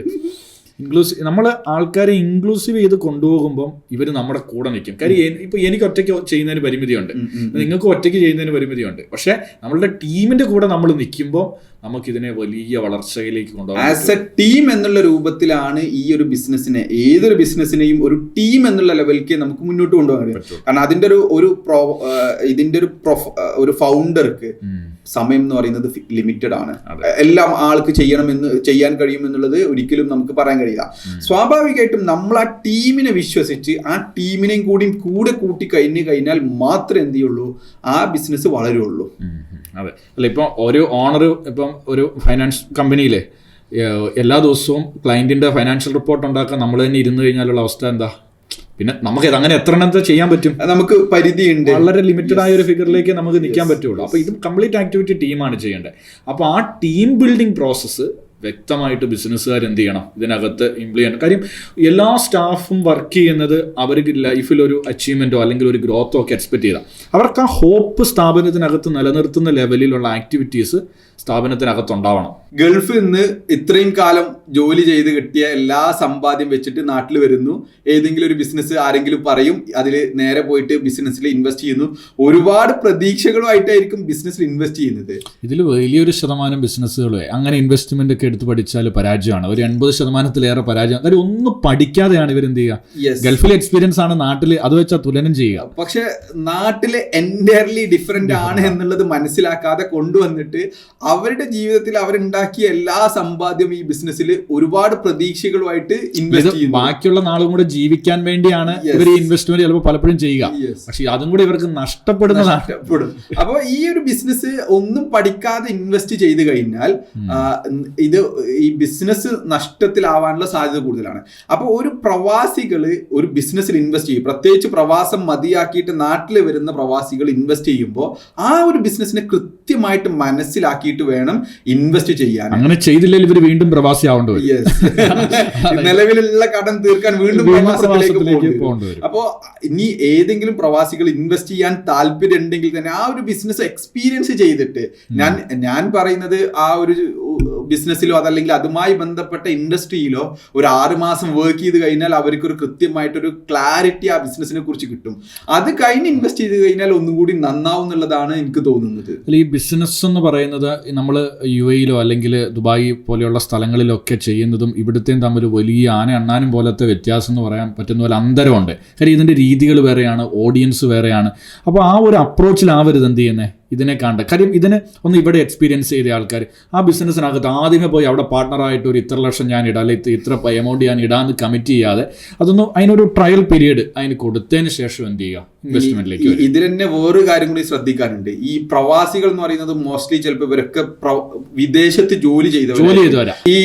നമ്മൾ ആൾക്കാരെ ഇൻക്ലൂസീവ് ചെയ്ത് കൊണ്ടുപോകുമ്പോൾ ഇവർ നമ്മുടെ കൂടെ നിൽക്കും. കാര്യം ഇപ്പൊ എനിക്ക് ഒറ്റയ്ക്ക് ചെയ്യുന്നതിന് പരിമിതിയുണ്ട്, നിങ്ങൾക്ക് ഒറ്റയ്ക്ക് ചെയ്യുന്നതിന് പരിമിതിയുണ്ട്. പക്ഷെ നമ്മളുടെ ടീമിന്റെ കൂടെ നമ്മൾ നിൽക്കുമ്പോൾ നമുക്കിതിനെ വലിയ വളർച്ചയിലേക്ക് കൊണ്ടുപോകാം. ആസ് എ ടീം എന്നുള്ള രൂപത്തിലാണ് ഈ ഒരു ബിസിനസ്സിനെ, ഏതൊരു ബിസിനസ്സിനെയും ഒരു ടീം എന്നുള്ള ലെവലിലേക്ക് നമുക്ക് മുന്നോട്ട് കൊണ്ടുപോകാൻ കഴിയും. കാരണം അതിന്റെ ഇതിന്റെ ഒരു ഫൗണ്ടർക്ക് സമയം എന്ന് പറയുന്നത് ലിമിറ്റഡ് ആണ്. എല്ലാം ആൾക്ക് ചെയ്യാൻ കഴിയുമെന്നുള്ളത് ഒരിക്കലും നമുക്ക് പറയാൻ കഴിയില്ല. സ്വാഭാവികമായിട്ടും നമ്മൾ ആ ടീമിനെ വിശ്വസിച്ച് ആ ടീമിനെയും കൂടെ കൂട്ടി കഴിഞ്ഞാൽ മാത്രമേ എന്ത് ചെയ്യുള്ളൂ, ആ ബിസിനസ് വളരുള്ളൂ. അതെ. അല്ല, ഇപ്പം ഒരു ഓണർ ഇപ്പം ഒരു ഫൈനാൻസ് കമ്പനിയിലെ എല്ലാ ദിവസവും ക്ലയൻറ്റിൻ്റെ ഫൈനാൻഷ്യൽ റിപ്പോർട്ട് ഉണ്ടാക്കാൻ നമ്മൾ തന്നെ ഇരുന്ന് കഴിഞ്ഞാലുള്ള അവസ്ഥ എന്താ? പിന്നെ നമുക്ക് അങ്ങനെ എത്ര എണ്ണത്തെ ചെയ്യാൻ പറ്റും? നമുക്ക് പരിധിയുണ്ട്, വളരെ ലിമിറ്റഡ് ആയ ഒരു ഫിഗറിലേക്ക് നമുക്ക് നിൽക്കാൻ പറ്റുള്ളൂ. അപ്പോൾ ഇത് കംപ്ലീറ്റ് ആക്ടിവിറ്റി ടീമാണ് ചെയ്യേണ്ടത്. അപ്പോൾ ആ ടീം ബിൽഡിംഗ് പ്രോസസ്സ് വ്യക്തമായിട്ട് ബിസിനസ്സുകാർ എന്ത് ചെയ്യണം, ഇതിനകത്ത് ഇംപ്ലിമെന്റ്. കാര്യം എല്ലാ സ്റ്റാഫും വർക്ക് ചെയ്യുന്നത് അവർക്ക് ലൈഫിൽ ഒരു അച്ചീവ്മെന്റോ അല്ലെങ്കിൽ ഒരു ഗ്രോത്തോ ഒക്കെ എക്സ്പെക്ട് ചെയ്താൽ അവർക്ക് ആ ഹോപ്പ് സ്ഥാപനത്തിനകത്ത് നിലനിർത്തുന്ന ലെവലിലുള്ള ആക്ടിവിറ്റീസ് സ്ഥാപനത്തിനകത്ത് ഉണ്ടാവണം. ഗൾഫിൽ നിന്ന് ഇത്രയും കാലം ജോലി ചെയ്ത് കിട്ടിയ എല്ലാ സമ്പാദ്യം വെച്ചിട്ട് നാട്ടിൽ വരുന്നു, ഏതെങ്കിലും ഒരു ബിസിനസ് ആരെങ്കിലും പറയും, അതിൽ നേരെ പോയിട്ട് ബിസിനസ്സിൽ ഇൻവെസ്റ്റ് ചെയ്യുന്നു. ഒരുപാട് പ്രതീക്ഷകളുമായിട്ടായിരിക്കും ബിസിനസ്സിൽ ഇൻവെസ്റ്റ് ചെയ്യുന്നത്. ഇതിൽ വലിയൊരു ശതമാനം ബിസിനസ്സുകൾ അങ്ങനെ ഇൻവെസ്റ്റ്മെന്റ് ഒക്കെ എടുത്ത് പഠിച്ചാൽ പരാജയമാണ്. ഒരു 80% പരാജയം. കാര്യം ഒന്നും പഠിക്കാതെയാണ് ഇവരെന്ത് ചെയ്യുക. ഗൾഫിലെ എക്സ്പീരിയൻസ് ആണ് നാട്ടിൽ അത് വെച്ചാൽ തുലനം ചെയ്യുക. പക്ഷെ നാട്ടില് എൻറ്റയർലി ഡിഫറെന്റ് ആണ് എന്നുള്ളത് മനസ്സിലാക്കാതെ കൊണ്ടുവന്നിട്ട് അവരുടെ ജീവിതത്തിൽ അവരുണ്ടാക്കിയ എല്ലാ സമ്പാദ്യവും ഈ ബിസിനസ്സിൽ ഒരുപാട് പ്രതീക്ഷകളുമായിട്ട് ഇൻവെസ്റ്റ് ചെയ്യുന്നു. ബാക്കിയുള്ള നാളും കൂടെ ജീവിക്കാൻ വേണ്ടിയാണ് ഇവർ ഈ ഇൻവെസ്റ്റ്മെന്റ് ചിലപ്പോൾ പലപ്പോഴും ചെയ്യുക. പക്ഷെ അതും കൂടെ ഇവർക്ക് നഷ്ടപ്പെടുന്നതാണ്. അപ്പോൾ ഈ ഒരു ബിസിനസ് ഒന്നും പഠിക്കാതെ ഇൻവെസ്റ്റ് ചെയ്ത് കഴിഞ്ഞാൽ ഇത് ഈ ബിസിനസ് നഷ്ടത്തിലാവാനുള്ള സാധ്യത കൂടുതലാണ്. അപ്പോൾ ഒരു പ്രവാസികള് ഒരു ബിസിനസ്സിൽ ഇൻവെസ്റ്റ് ചെയ്യും, പ്രത്യേകിച്ച് പ്രവാസം മതിയാക്കിയിട്ട് നാട്ടിൽ വരുന്ന പ്രവാസികൾ ഇൻവെസ്റ്റ് ചെയ്യുമ്പോൾ ആ ഒരു ബിസിനസ്സിനെ കൃത്യമായിട്ട് മനസ്സിലാക്കിയിട്ട് വേണം ഇൻവെസ്റ്റ് ചെയ്യാൻ. അങ്ങനെ ചെയ്തില്ലെങ്കിൽ ഇവർ വീണ്ടും പ്രവാസി ആവേണ്ടി വരും. നിലവിലുള്ള കടം തീർക്കാൻ വീണ്ടും പ്രവാസത്തിലേക്ക് പോകേണ്ടി വരും. അപ്പോൾ ഇനി ഏതെങ്കിലും പ്രവാസികൾ ഇൻവെസ്റ്റ് ചെയ്യാൻ താല്പര്യം ഉണ്ടെങ്കിൽ തന്നെ ആ ഒരു ബിസിനസ് എക്സ്പീരിയൻസ് ചെയ്തിട്ട്, ഞാൻ പറയുന്നത് ആ ഒരു ബിസിനസ്സിലോ അതല്ലെങ്കിൽ അതുമായി ബന്ധപ്പെട്ട ഇൻഡസ്ട്രിയിലോ ഒരു 6 മാസം വർക്ക് ചെയ്ത് കഴിഞ്ഞാൽ അവർക്കൊരു കൃത്യമായിട്ടൊരു ക്ലാരിറ്റി ആ ബിസിനസിനെ കുറിച്ച് കിട്ടും. അത് കഴിഞ്ഞ് ഇൻവെസ്റ്റ് ചെയ്ത് കഴിഞ്ഞാൽ ഒന്നും കൂടി നന്നാവും എന്നുള്ളതാണ് എനിക്ക് തോന്നുന്നത്. ഈ ബിസിനസ് എന്ന് പറയുന്നത് നമ്മൾ UAE അല്ലെങ്കിൽ ദുബായ് പോലെയുള്ള സ്ഥലങ്ങളിലൊക്കെ ചെയ്യുന്നതും ഇവിടുത്തെയും തമ്മിൽ വലിയ അണ്ണാനും പോലത്തെ വ്യത്യാസം എന്ന് പറയാൻ പറ്റുന്ന പോലെ അന്തരമുണ്ട്. കാര്യം ഇതിൻ്റെ രീതികൾ വേറെയാണ്, ഓഡിയൻസ് വേറെയാണ്. അപ്പോൾ ആ ഒരു അപ്രോച്ചിലാവരുത് എന്ത് ചെയ്യുന്നത് ഇതിനെ കണ്ട്. കാര്യം ഇതിന് ഒന്ന് ഇവിടെ എക്സ്പീരിയൻസ് ചെയ്ത ആൾക്കാർ ആ ബിസിനസ്സിനകത്ത് ആദ്യമേ പോയി അവിടെ പാർട്ണറായിട്ട് ഒരു ഇത്ര ലക്ഷം ഞാൻ ഇടാം അല്ലെങ്കിൽ ഇത്ര എമൗണ്ട് ഞാൻ ഇടാമെന്ന് കമ്മിറ്റ് ചെയ്യാതെ അതൊന്നും അതിനൊരു ട്രയൽ പീരീഡ് അതിന് കൊടുത്തതിന് ശേഷം എന്ത് ചെയ്യുക, ഇൻവെസ്റ്റ്മെന്റിലേക്ക്. ഇതിൽ തന്നെ വേറൊരു കാര്യം കൂടി ശ്രദ്ധിക്കാനുണ്ട്. ഈ പ്രവാസികൾ എന്ന് പറയുന്നത് മോസ്റ്റ്ലി ചിലപ്പോൾ ഇവരൊക്കെ വിദേശത്ത് ജോലി ചെയ്തവരാ. ഈ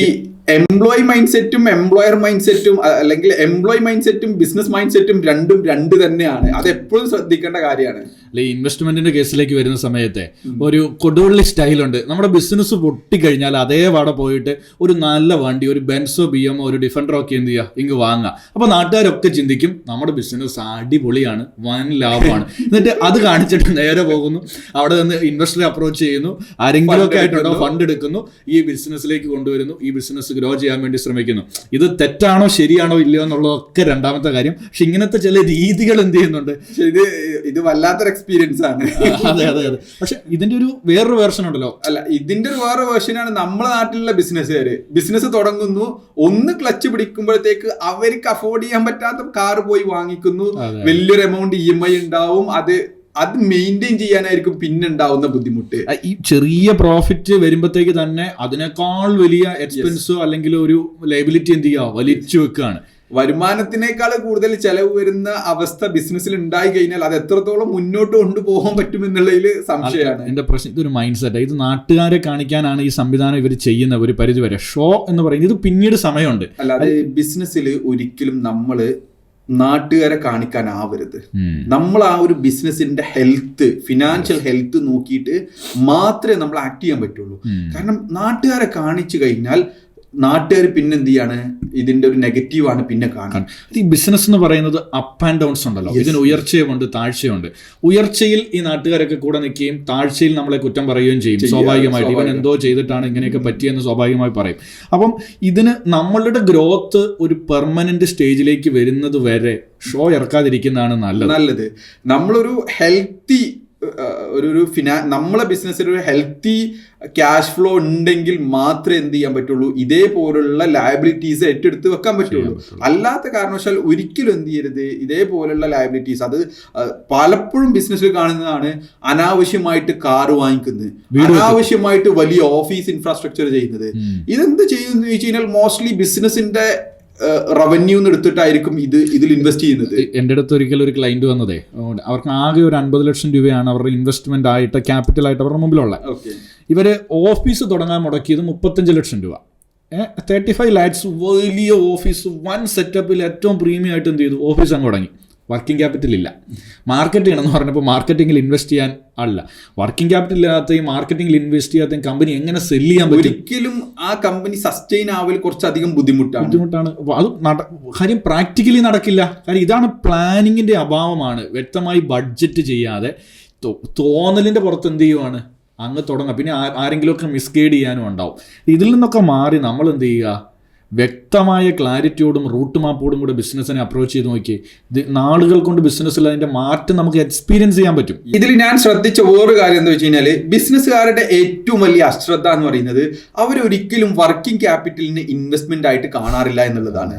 എംപ്ലോയി മൈൻഡ് സെറ്റും എംപ്ലോയർ മൈൻഡ് സെറ്റും അല്ലെങ്കിൽ എംപ്ലോയി മൈൻഡ് സെറ്റും ബിസിനസ് മൈൻഡ് സെറ്റും രണ്ടും രണ്ട് തന്നെയാണ്. അത് എപ്പോഴും ശ്രദ്ധിക്കേണ്ട കാര്യമാണ്. അല്ലെ ഇൻവെസ്റ്റ്മെന്റിന്റെ കേസിലേക്ക് വരുന്ന സമയത്തെ ഒരു കൊടുവള്ളി സ്റ്റൈലുണ്ട്. നമ്മുടെ ബിസിനസ് പൊട്ടിക്കഴിഞ്ഞാൽ അതേ വട പോയിട്ട് ഒരു നല്ല വണ്ടി, ഒരു ബെൻസോ BM ഒരു ഡിഫൻഡറോ ഒക്കെ എന്ത് ചെയ്യുക ഇങ്ങ് വാങ്ങുക. അപ്പൊ നാട്ടുകാരൊക്കെ ചിന്തിക്കും നമ്മുടെ ബിസിനസ് അടിപൊളിയാണ്, വൻ ലാഭമാണ്. എന്നിട്ട് അത് കാണിച്ചിട്ട് നേരെ പോകുന്നു, അവിടെ നിന്ന് ഇൻവെസ്റ്ററെ അപ്രോച്ച് ചെയ്യുന്നു, ആരെങ്കിലും ഒക്കെ ആയിട്ടുണ്ടോ ഫണ്ട് എടുക്കുന്നു, ഈ ബിസിനസ്സിലേക്ക് കൊണ്ടുവരുന്നു, ഈ ബിസിനസ് ഗ്രോ ചെയ്യാൻ വേണ്ടി ശ്രമിക്കുന്നു. ഇത് തെറ്റാണോ ശരിയാണോ ഇല്ലയോ എന്നുള്ളതൊക്കെ രണ്ടാമത്തെ കാര്യം. പക്ഷെ ഇങ്ങനത്തെ ചില രീതികൾ എന്ത് ചെയ്യുന്നുണ്ട്, ഇത് വല്ലാത്തൊരു എക്സ്പീരിയൻസ് ആണ്. അതെ അതെ അതെ. പക്ഷെ ഇതിന്റെ ഒരു വേറൊരു വേർഷൻ ഉണ്ടല്ലോ. അല്ല, ഇതിന്റെ ഒരു വേറെ വേർഷനാണ് നമ്മുടെ നാട്ടിലുള്ള ബിസിനസ്സുകാര്. ബിസിനസ് തുടങ്ങുന്നു, ഒന്ന് ക്ലച്ച് പിടിക്കുമ്പോഴത്തേക്ക് അവർക്ക് അഫോർഡ് ചെയ്യാൻ പറ്റാത്ത കാർ പോയി വാങ്ങിക്കുന്നു, വലിയൊരു എമൗണ്ട് EMI ഉണ്ടാവും, അത് മെയിൻറ്റെയിൻ ചെയ്യാനായിരിക്കും പിന്നെ ഉണ്ടാവുന്ന ബുദ്ധിമുട്ട്. ഈ ചെറിയ പ്രോഫിറ്റ് വരുമ്പോഴത്തേക്ക് തന്നെ അതിനേക്കാൾ വലിയ എക്സ്പെൻസോ അല്ലെങ്കിൽ ഒരു ലയബിലിറ്റി എന്ത് ചെയ്യുക വലിച്ചു വെക്കുകയാണ്. വരുമാനത്തിനേക്കാൾ കൂടുതൽ ചെലവ് വരുന്ന അവസ്ഥ ബിസിനസ്സിൽ ഉണ്ടായി കഴിഞ്ഞാൽ അത് എത്രത്തോളം മുന്നോട്ട് കൊണ്ടുപോകാൻ പറ്റുമെന്നുള്ളതിൽ സംശയമാണ്. എന്റെ പ്രശ്നം ഇതൊരു മൈൻഡ് സെറ്റ്. ഇത് നാട്ടുകാരെ കാണിക്കാനാണ് ഈ സംവിധാനം ഇവർ ചെയ്യുന്ന ഒരു പരിധി വരെ. ഷോ എന്ന് പറയുന്നത് ഇത് പിന്നീട് സമയമുണ്ട്. അല്ലാതെ ബിസിനസ്സിൽ ഒരിക്കലും നമ്മള് നാട്ടുകാരെ കാണിക്കാനാവരുത്. നമ്മൾ ആ ഒരു ബിസിനസിന്റെ ഹെൽത്ത്, ഫിനാൻഷ്യൽ ഹെൽത്ത് നോക്കിയിട്ട് മാത്രമേ നമ്മൾ ആക്ട് ചെയ്യാൻ പറ്റുള്ളൂ. കാരണം നാട്ടുകാരെ കാണിച്ചു കഴിഞ്ഞാൽ നാട്ടുകാർ പിന്നെന്ത് ചെയ്യാണ്, ഇതിന്റെ ഒരു നെഗറ്റീവാണ് പിന്നെ കാണാൻ. ഈ ബിസിനസ് എന്ന് പറയുന്നത് അപ്പ് ആൻഡ് ഡൗൺസ് ഉണ്ടല്ലോ. ഇതിന് ഉയർച്ചയുമുണ്ട് താഴ്ചയുണ്ട്. ഉയർച്ചയിൽ ഈ നാട്ടുകാരൊക്കെ കൂടെ നിൽക്കുകയും താഴ്ചയിൽ നമ്മളെ കുറ്റം പറയുകയും ചെയ്യും. സ്വാഭാവികമായിട്ട് ഇവൻ എന്തോ ചെയ്തിട്ടാണ് ഇങ്ങനെയൊക്കെ പറ്റിയെന്ന് സ്വാഭാവികമായി പറയും. അപ്പം ഇതിന് നമ്മളുടെ ഗ്രോത്ത് ഒരു പെർമനന്റ് സ്റ്റേജിലേക്ക് വരുന്നത് വരെ ഷോ ഇറക്കാതിരിക്കുന്നതാണ് നല്ലത്. നമ്മളൊരു ഹെൽത്തി നമ്മളെ ബിസിനസ്സിൽ ഒരു ഹെൽത്തി ക്യാഷ് ഫ്ലോ ഉണ്ടെങ്കിൽ മാത്രമേ എന്ത് ചെയ്യാൻ പറ്റുള്ളൂ, ഇതേപോലുള്ള ലയബിലിറ്റീസ് ഏറ്റെടുത്ത് വെക്കാൻ പറ്റുള്ളൂ. അല്ലാത്ത കാരണവശാൽ ഒരിക്കലും എന്ത് ചെയ്യരുത്, ഇതേപോലുള്ള ലയബിലിറ്റീസ്. അത് പലപ്പോഴും ബിസിനസ്സിൽ കാണുന്നതാണ്. അനാവശ്യമായിട്ട് കാറ് വാങ്ങിക്കുന്നത്, അനാവശ്യമായിട്ട് വലിയ ഓഫീസ് ഇൻഫ്രാസ്ട്രക്ചർ ചെയ്യുന്നത്. ഇതെന്ത് ചെയ്യുന്നു വെച്ച് കഴിഞ്ഞാൽ മോസ്റ്റ്ലി ബിസിനസിന്റെ റവന്യൂ എടുത്തിട്ടായിരിക്കും ഇതിൽ ഇൻവെസ്റ്റ് ചെയ്യുന്നത്. എൻ്റെ അടുത്ത് ഒരിക്കലും ഒരു ക്ലയന്റ് വന്നതേ, അവർക്ക് ആകെ ഒരു 50 ലക്ഷം രൂപയാണ് അവരുടെ ഇൻവെസ്റ്റ്മെന്റ് ആയിട്ട് ക്യാപിറ്റൽ ആയിട്ട് അവരുടെ മുമ്പിലുള്ള. ഇവര് ഓഫീസ് തുടങ്ങാൻ മുടക്കിയത് 35 ലക്ഷം രൂപ. 35 lakhs വലിയ ഓഫീസ്, വൺ സെറ്റപ്പിൽ ഏറ്റവും പ്രീമിയം ആയിട്ട് എന്ത് ചെയ്തു, ഓഫീസ് അങ്ങ് തുടങ്ങി. വർക്കിംഗ് ക്യാപിറ്റൽ ഇല്ല. മാർക്കറ്റ് ചെയ്യണമെന്ന് പറഞ്ഞപ്പോൾ മാർക്കറ്റിംഗിൽ ഇൻവെസ്റ്റ് ചെയ്യാൻ അല്ല, വർക്കിംഗ് ക്യാപിറ്റൽ ഇല്ലാത്തയും മാർക്കറ്റിംഗിൽ ഇൻവെസ്റ്റ് ചെയ്യാത്തയും കമ്പനി എങ്ങനെ സെല് ചെയ്യാൻ പറ്റും? ഒരിക്കലും ആ കമ്പനി സസ്റ്റെയിൻ ആവൽ കുറച്ചധികം ബുദ്ധിമുട്ടാണ്. അത് കാര്യം പ്രാക്ടിക്കലി നടക്കില്ല. കാര്യം ഇതാണ് പ്ലാനിങ്ങിന്റെ അഭാവമാണ്. വ്യക്തമായി ബഡ്ജറ്റ് ചെയ്യാതെ തോന്നലിന്റെ പുറത്ത് എന്ത് ചെയ്യുവാണ്, അങ്ങ് തുടങ്ങുക. പിന്നെ ആരെങ്കിലുമൊക്കെ മിസ്ഗൈഡ് ചെയ്യാനും ഉണ്ടാവും. ഇതിൽ നിന്നൊക്കെ മാറി നമ്മൾ എന്ത് ചെയ്യുക, വ്യക്തമായ ക്ലാരിറ്റിയോടും റൂട്ട് മാപ്പോടും കൂടെ ബിസിനസ്സിനെ അപ്രോച്ച് ചെയ്ത് നോക്കി. നാളുകൾ കൊണ്ട് ബിസിനസ്സിൽ അതിന്റെ മാറ്റം നമുക്ക് എക്സ്പീരിയൻസ് ചെയ്യാൻ പറ്റും. ഇതിൽ ഞാൻ ശ്രദ്ധിച്ച വേറൊരു കാര്യം എന്താ വെച്ച് കഴിഞ്ഞാൽ, ബിസിനസ്സുകാരുടെ ഏറ്റവും വലിയ അശ്രദ്ധ എന്ന് പറയുന്നത് അവരൊരിക്കലും വർക്കിംഗ് ക്യാപിറ്റലിന് ഇൻവെസ്റ്റ്മെന്റ് ആയിട്ട് കാണാറില്ല എന്നുള്ളതാണ്.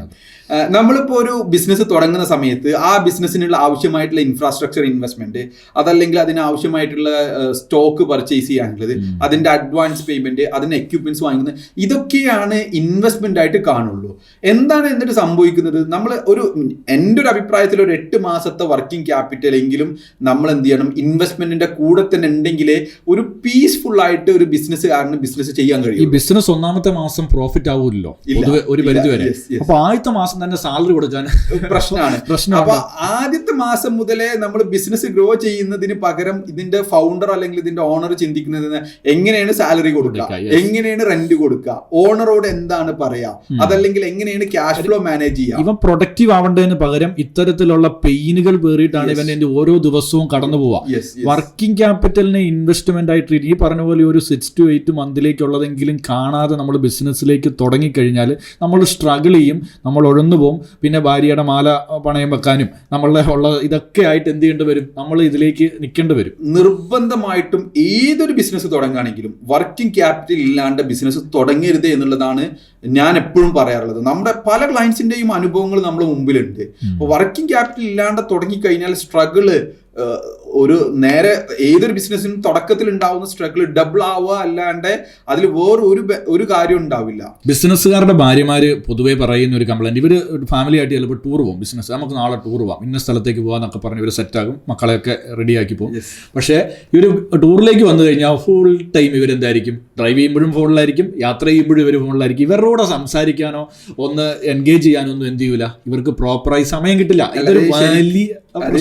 നമ്മളിപ്പോൾ ഒരു ബിസിനസ് തുടങ്ങുന്ന സമയത്ത് ആ ബിസിനസ്സിനുള്ള ആവശ്യമായിട്ടുള്ള ഇൻഫ്രാസ്ട്രക്ചർ ഇൻവെസ്റ്റ്മെന്റ്, അതല്ലെങ്കിൽ അതിനാവശ്യമായിട്ടുള്ള സ്റ്റോക്ക് പർച്ചേസ് ചെയ്യാനുള്ളത്, അതിന്റെ അഡ്വാൻസ് പേയ്മെന്റ്, അതിന്റെ എക്യുപ്മെന്റ്സ് വാങ്ങുന്നത്, ഇതൊക്കെയാണ് ഇൻവെസ്റ്റ്മെന്റ് ആയിട്ട് കാണുള്ളൂ. എന്താണ് എന്നിട്ട് സംഭവിക്കുന്നത്, നമ്മൾ എൻ്റെ ഒരു അഭിപ്രായത്തിൽ ഒരു 8 മാസത്തെ വർക്കിംഗ് ക്യാപിറ്റൽ എങ്കിലും നമ്മൾ എന്ത് ചെയ്യണം, ഇൻവെസ്റ്റ്മെന്റിന്റെ കൂടെ തന്നെ ഉണ്ടെങ്കിലേ ഒരു പീസ്ഫുൾ ആയിട്ട് ഒരു ബിസിനസ്സുകാരന് ബിസിനസ് ചെയ്യാൻ കഴിയും. ഈ ബിസിനസ് ഒന്നാമത്തെ മാസം പ്രോഫിറ്റ് ആവില്ലല്ലോ ഒരു പരിധി വരെ. അപ്പൊ ആദ്യത്തെ മാസം തന്നെ സാലറി കൊടുക്കാൻ പ്രശ്നമാണ്. അപ്പൊ ആദ്യത്തെ മാസം മുതലേ നമ്മൾ ബിസിനസ് ഗ്രോ ചെയ്യുന്നതിന് പകരം ഇതിന്റെ ഫൗണ്ടർ അല്ലെങ്കിൽ ഇതിന്റെ ഓണർ ചിന്തിക്കുന്നത് എങ്ങനെയാണ് സാലറി കൊടുക്കുക, എങ്ങനെയാണ് റെന്റ് കൊടുക്കുക, ഓണറോട് എന്താണ് പറയാ, അതല്ലെങ്കിൽ എങ്ങനെയാണ് ക്യാഷ് ഫ്ലോ മാനേജ് ചെയ്യുക. ഇവൻ പ്രൊഡക്റ്റീവ് ആവേണ്ടതിന് പകരം ഇത്തരത്തിലുള്ള പെയിനുകൾ പേറിയിട്ടാണ് ഇവന്റെ ഓരോ ദിവസവും കടന്നു പോവുക. വർക്കിംഗ് ക്യാപിറ്റലിനെ ഇൻവെസ്റ്റ്മെന്റ് ആയിട്ട് ഈ പറഞ്ഞ പോലെ ഒരു 6 to 8 മന്തിലേക്കുള്ളതെങ്കിലും കാണാതെ നമ്മൾ ബിസിനസ്സിലേക്ക് തുടങ്ങിക്കഴിഞ്ഞാൽ നമ്മൾ സ്ട്രഗിൾ ചെയ്യും, നമ്മൾ ഒഴന്നു പോകും. പിന്നെ ഭാര്യയുടെ മാല പണയം വെക്കാനും നമ്മളുടെ ഉള്ള ഇതൊക്കെ ആയിട്ട് എന്ത് ചെയ്യേണ്ടി വരും, നമ്മൾ ഇതിലേക്ക് നിൽക്കേണ്ടി വരും. നിർബന്ധമായിട്ടും ഏതൊരു ബിസിനസ് തുടങ്ങുകയാണെങ്കിലും വർക്കിംഗ് ക്യാപിറ്റൽ ഇല്ലാണ്ട് ബിസിനസ് തുടങ്ങരുത് എന്നുള്ളതാണ് ഞാൻ എപ്പോഴും പറയാറുള്ളത്. നമ്മുടെ പല ക്ലയൻസിന്റെയും അനുഭവങ്ങൾ നമ്മുടെ മുമ്പിലുണ്ട്. വർക്കിംഗ് ക്യാപിറ്റൽ ഇല്ലാണ്ട് തുടങ്ങിക്കഴിഞ്ഞാൽ സ്ട്രഗിള് ഒരു നേരെ ഏതൊരു ബിസിനസ്സിനും തുടക്കത്തിൽ ഉണ്ടാവുന്ന സ്ട്രഗിൾ ഡബിൾ ആവുക അല്ലാണ്ട് അതിൽ ഒരു കാര്യം ഉണ്ടാവില്ല. ബിസിനസ്സുകാരുടെ ഭാര്യമാര് പൊതുവേ പറയുന്ന ഒരു കംപ്ലൈന്റ്, ഇവര് ഫാമിലി ആയിട്ട് ചിലപ്പോൾ ടൂർ പോകും, ബിസിനസ് നമുക്ക് നാളെ ടൂർ പോകാം, ഇന്ന സ്ഥലത്തേക്ക് പോകാന്നൊക്കെ പറഞ്ഞ് ഇവർ സെറ്റാകും, മക്കളെയൊക്കെ റെഡിയാക്കി പോകും. പക്ഷേ ഇവർ ടൂറിലേക്ക് വന്നു കഴിഞ്ഞാൽ ഫുൾ ടൈം ഇവരെന്തായിരിക്കും, ഡ്രൈവ് ചെയ്യുമ്പോഴും ഫോണിലായിരിക്കും, യാത്ര ചെയ്യുമ്പോഴും ഇവർ ഫോണിലായിരിക്കും. ഇവരോട് സംസാരിക്കാനോ ഒന്ന് എൻഗേജ് ചെയ്യാനോ ഒന്നും എന്ത് ചെയ്യൂല, ഇവർക്ക് പ്രോപ്പറായി സമയം കിട്ടില്ല. ഇതൊരു വലിയ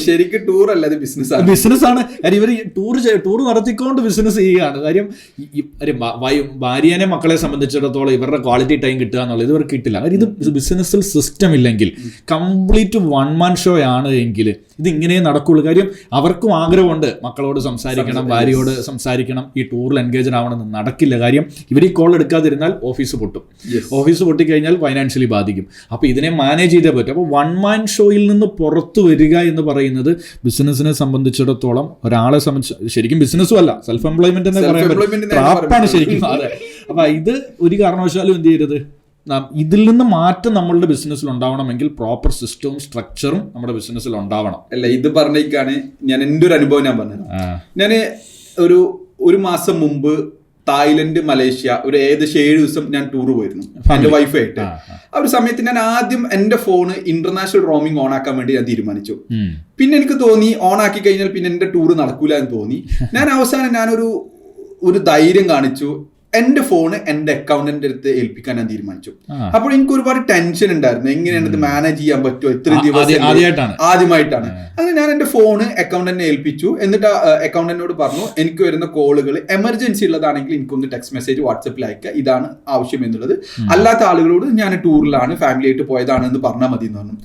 ശരിക്കും ടൂർ അല്ല, ബിസിനസ്സാണ്. കാര്യം ഇവർ ടൂർ നടത്തിക്കൊണ്ട് ബിസിനസ് ചെയ്യുകയാണ്. കാര്യം ഭാര്യനെ മക്കളെ സംബന്ധിച്ചിടത്തോളം ഇവരുടെ ക്വാളിറ്റി ടൈം കിട്ടുക എന്നുള്ളത് ഇവർക്ക് കിട്ടില്ല. കാര്യം ഇത് ബിസിനസ്സിൽ സിസ്റ്റം ഇല്ലെങ്കിൽ കംപ്ലീറ്റ് വൺ മാൻ ഷോ ആണ് എങ്കിൽ ഇതിങ്ങനെ നടക്കുള്ളൂ. കാര്യം അവർക്കും ആഗ്രഹമുണ്ട് മക്കളോട് സംസാരിക്കണം, ഭാര്യയോട് സംസാരിക്കണം, ഈ ടൂറിൽ എൻഗേജഡ് ആവണമെന്ന് നടക്കില്ല. കാര്യം ഇവർ ഈ കോൾ എടുക്കാതിരുന്നാൽ ഓഫീസ് പൊട്ടും, ഓഫീസ് പൊട്ടിക്കഴിഞ്ഞാൽ ഫൈനാൻഷ്യലി ബാധിക്കും. അപ്പോൾ ഇതിനെ മാനേജ് ചെയ്തേ പറ്റും. അപ്പോൾ വൺ മാൻ ഷോയിൽ നിന്ന് പുറത്തു വരിക എന്ന് പറയുന്നത് ബിസിനസിനെ സംബന്ധിച്ചിടത്തോളം ഒരാളെ സംബന്ധിച്ച് ശരിക്കും ബിസിനസ്സും അല്ല, സെൽഫ് എംപ്ലോയ്മെന്റ് എന്ന് പറയാൻ പറ്റും ശരിക്കും. അതെ. അപ്പൊ ഇത് ഒരു കാരണവശാലും എന്ത് ചെയ്യരുത്, ഇതിൽ നിന്ന് മാറ്റം നമ്മളുടെ ബിസിനസ്സിൽ ഉണ്ടാവണമെങ്കിൽ പ്രോപ്പർ സിസ്റ്റവും സ്ട്രക്ചറും നമ്മുടെ ബിസിനസ്സിൽ ഉണ്ടാവണം. അല്ല, ഇത് പറഞ്ഞേക്കാണ് ഞാൻ എൻ്റെ ഒരു അനുഭവം ഞാൻ പറഞ്ഞത്. ഞാൻ ഒരു മാസം മുമ്പ് തായ്ലൻഡ്, മലേഷ്യ ഒരു ഏകദേശം 7 ദിവസം ഞാൻ ടൂർ പോയിരുന്നു എൻ്റെ വൈഫായിട്ട്. ആ ഒരു സമയത്ത് ഞാൻ ആദ്യം എൻ്റെ ഫോണ് ഇന്റർനാഷണൽ റോമിംഗ് ഓൺ ആക്കാൻ വേണ്ടി ഞാൻ തീരുമാനിച്ചു. പിന്നെ എനിക്ക് തോന്നി ഓൺ ആക്കി കഴിഞ്ഞാൽ പിന്നെ എൻ്റെ ടൂർ നടക്കൂല എന്ന് തോന്നി. ഞാൻ അവസാനം ഞാനൊരു ധൈര്യം കാണിച്ചു, എന്റെ ഫോണ് എന്റെ അക്കൗണ്ടന്റിന്റെ അടുത്ത് ഏൽപ്പിക്കാൻ ഞാൻ തീരുമാനിച്ചു. അപ്പോൾ എനിക്ക് ഒരുപാട് ടെൻഷൻ ഉണ്ടായിരുന്നു, എങ്ങനെയാണ് ഇത് മാനേജ് ചെയ്യാൻ പറ്റുമോ, ഇത്ര ദിവസം ആദ്യമായിട്ടാണ്. അങ്ങനെ ഞാൻ എന്റെ ഫോണ് അക്കൗണ്ടന്റിനെ ഏൽപ്പിച്ചു. എന്നിട്ട് അക്കൗണ്ടന്റിനോട് പറഞ്ഞു, എനിക്ക് വരുന്ന കോളുകൾ എമർജൻസി ഉള്ളതാണെങ്കിൽ എനിക്കൊന്ന് ടെക്സ്റ്റ് മെസ്സേജ് വാട്സപ്പിൽ അയക്കുക, ഇതാണ് ആവശ്യം എന്നുള്ളത്. അല്ലാത്ത ആളുകളോട് ഞാൻ ടൂറിലാണ്, ഫാമിലി ആയിട്ട് പോയതാണ് എന്ന് പറഞ്ഞാൽ മതി എന്ന് പറഞ്ഞു.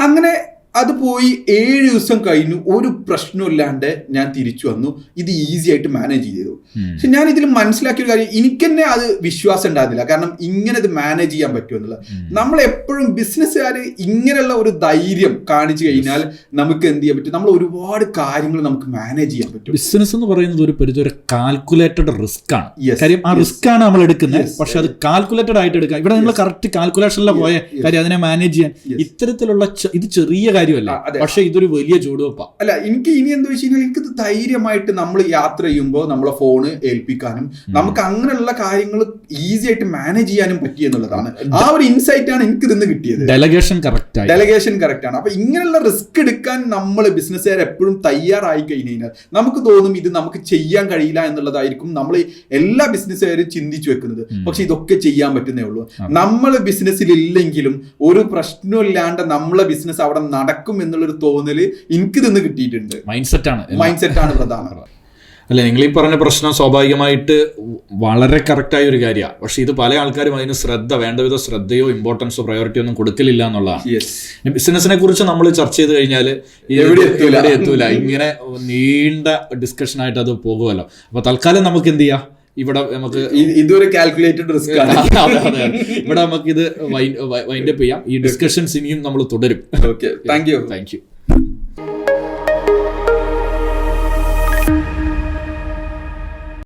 അങ്ങനെ അത് പോയി 7 ദിവസം കഴിഞ്ഞു, ഒരു പ്രശ്നമില്ലാണ്ട് ഞാൻ തിരിച്ചു വന്നു. ഇത് ഈസി ആയിട്ട് മാനേജ് ചെയ്തു. പക്ഷെ ഞാൻ ഇതിൽ മനസ്സിലാക്കിയ ഒരു കാര്യം, എനിക്ക് തന്നെ അത് വിശ്വാസം ഉണ്ടായിരുന്നില്ല. കാരണം ഇങ്ങനെ ഇത് മാനേജ് ചെയ്യാൻ പറ്റുമെന്നുള്ളത്. നമ്മൾ എപ്പോഴും ബിസിനസ്സുകാർ ഇങ്ങനെയുള്ള ഒരു ധൈര്യം കാണിച്ചു കഴിഞ്ഞാൽ നമുക്ക് എന്ത് ചെയ്യാൻ പറ്റും, നമ്മൾ ഒരുപാട് കാര്യങ്ങൾ നമുക്ക് മാനേജ് ചെയ്യാൻ പറ്റും. ബിസിനസ് എന്ന് പറയുന്നത് ഒരു പരിധി ഒരു കാൽക്കുലേറ്റഡ് റിസ്ക് ആണ്. കാര്യം ആ റിസ്ക് ആണ് നമ്മൾ എടുക്കുന്നത്, പക്ഷെ അത് കാൽക്കുലേറ്റഡ് ആയിട്ട് എടുക്കാം. ഇവിടെ നമ്മൾ കറക്റ്റ് കാൽക്കുലേഷനിലെ പോയ കാര്യം അതിനെ മാനേജ് ചെയ്യാൻ ഇത്തരത്തിലുള്ള ഇത് ചെറിയ കാര്യമല്ല, പക്ഷെ ഇതൊരു വലിയ ചൂടുവെപ്പാ. അല്ല, എനിക്ക് ഇനി എന്താ വെച്ച് കഴിഞ്ഞാൽ എനിക്കിത് ധൈര്യമായിട്ട് നമ്മൾ യാത്ര ചെയ്യുമ്പോൾ നമ്മളെ ഫോണ് ഏൽപ്പിക്കാനും നമുക്ക് അങ്ങനെയുള്ള കാര്യങ്ങൾ ഈസി ആയിട്ട് മാനേജ് ചെയ്യാനും പറ്റി എന്നുള്ളതാണ്. ആ ഒരു ഇൻസൈറ്റ് ആണ് എനിക്ക് ഇതിന്ന് കിട്ടിയത്. ഡെലഗേഷൻ കറക്റ്റ് ആണ്. അപ്പൊ ഇങ്ങനെയുള്ള റിസ്ക് എടുക്കാൻ നമ്മൾ ബിസിനസ്സുകാർ എപ്പോഴും തയ്യാറായി കഴിഞ്ഞാൽ നമുക്ക് തോന്നും ഇത് നമുക്ക് ചെയ്യാൻ കഴിയില്ല എന്നുള്ളതായിരിക്കും നമ്മൾ എല്ലാ ബിസിനസ്സുകാരും ചിന്തിച്ചു വെക്കുന്നത്. പക്ഷെ ഇതൊക്കെ ചെയ്യാൻ പറ്റുന്നേ ഉള്ളൂ. നമ്മൾ ബിസിനസ്സിൽ ഇല്ലെങ്കിലും ഒരു പ്രശ്നമില്ലാണ്ട് നമ്മളെ ബിസിനസ് അവിടെ നടക്കും എന്നുള്ളൊരു തോന്നല് എനിക്ക് നിന്ന് കിട്ടിയിട്ടുണ്ട്. മൈൻഡ് സെറ്റാണ് പ്രധാനം. അല്ല, നിങ്ങൾ ഈ പറഞ്ഞ പ്രശ്നം സ്വാഭാവികമായിട്ട് വളരെ കറക്റ്റായ ഒരു കാര്യമാണ്. പക്ഷെ ഇത് പല ആൾക്കാരും അതിന് വേണ്ടവിധ ശ്രദ്ധയോ ഇമ്പോർട്ടൻസോ പ്രയോറിറ്റിയോ ഒന്നും കൊടുക്കലില്ല എന്നുള്ളതാണ്. ബിസിനസിനെ കുറിച്ച് നമ്മൾ ചർച്ച ചെയ്ത് കഴിഞ്ഞാൽ എവിടെ എത്തൂല. ഇങ്ങനെ നീണ്ട ഡിസ്കഷനായിട്ട് അത് പോകുമല്ലോ. അപ്പൊ തൽക്കാലം നമുക്ക് എന്ത് ചെയ്യാം, ഇവിടെ നമുക്ക് ഇതൊരു കാൽക്കുലേറ്റഡ് റിസ്ക് ആണ്. ഇവിടെ നമുക്ക് ഇത് വൈൻഡപ്പ് ചെയ്യാം. ഈ ഡിസ്കഷൻസ് ഇനിയും നമ്മൾ തുടരും. Okay, thank you.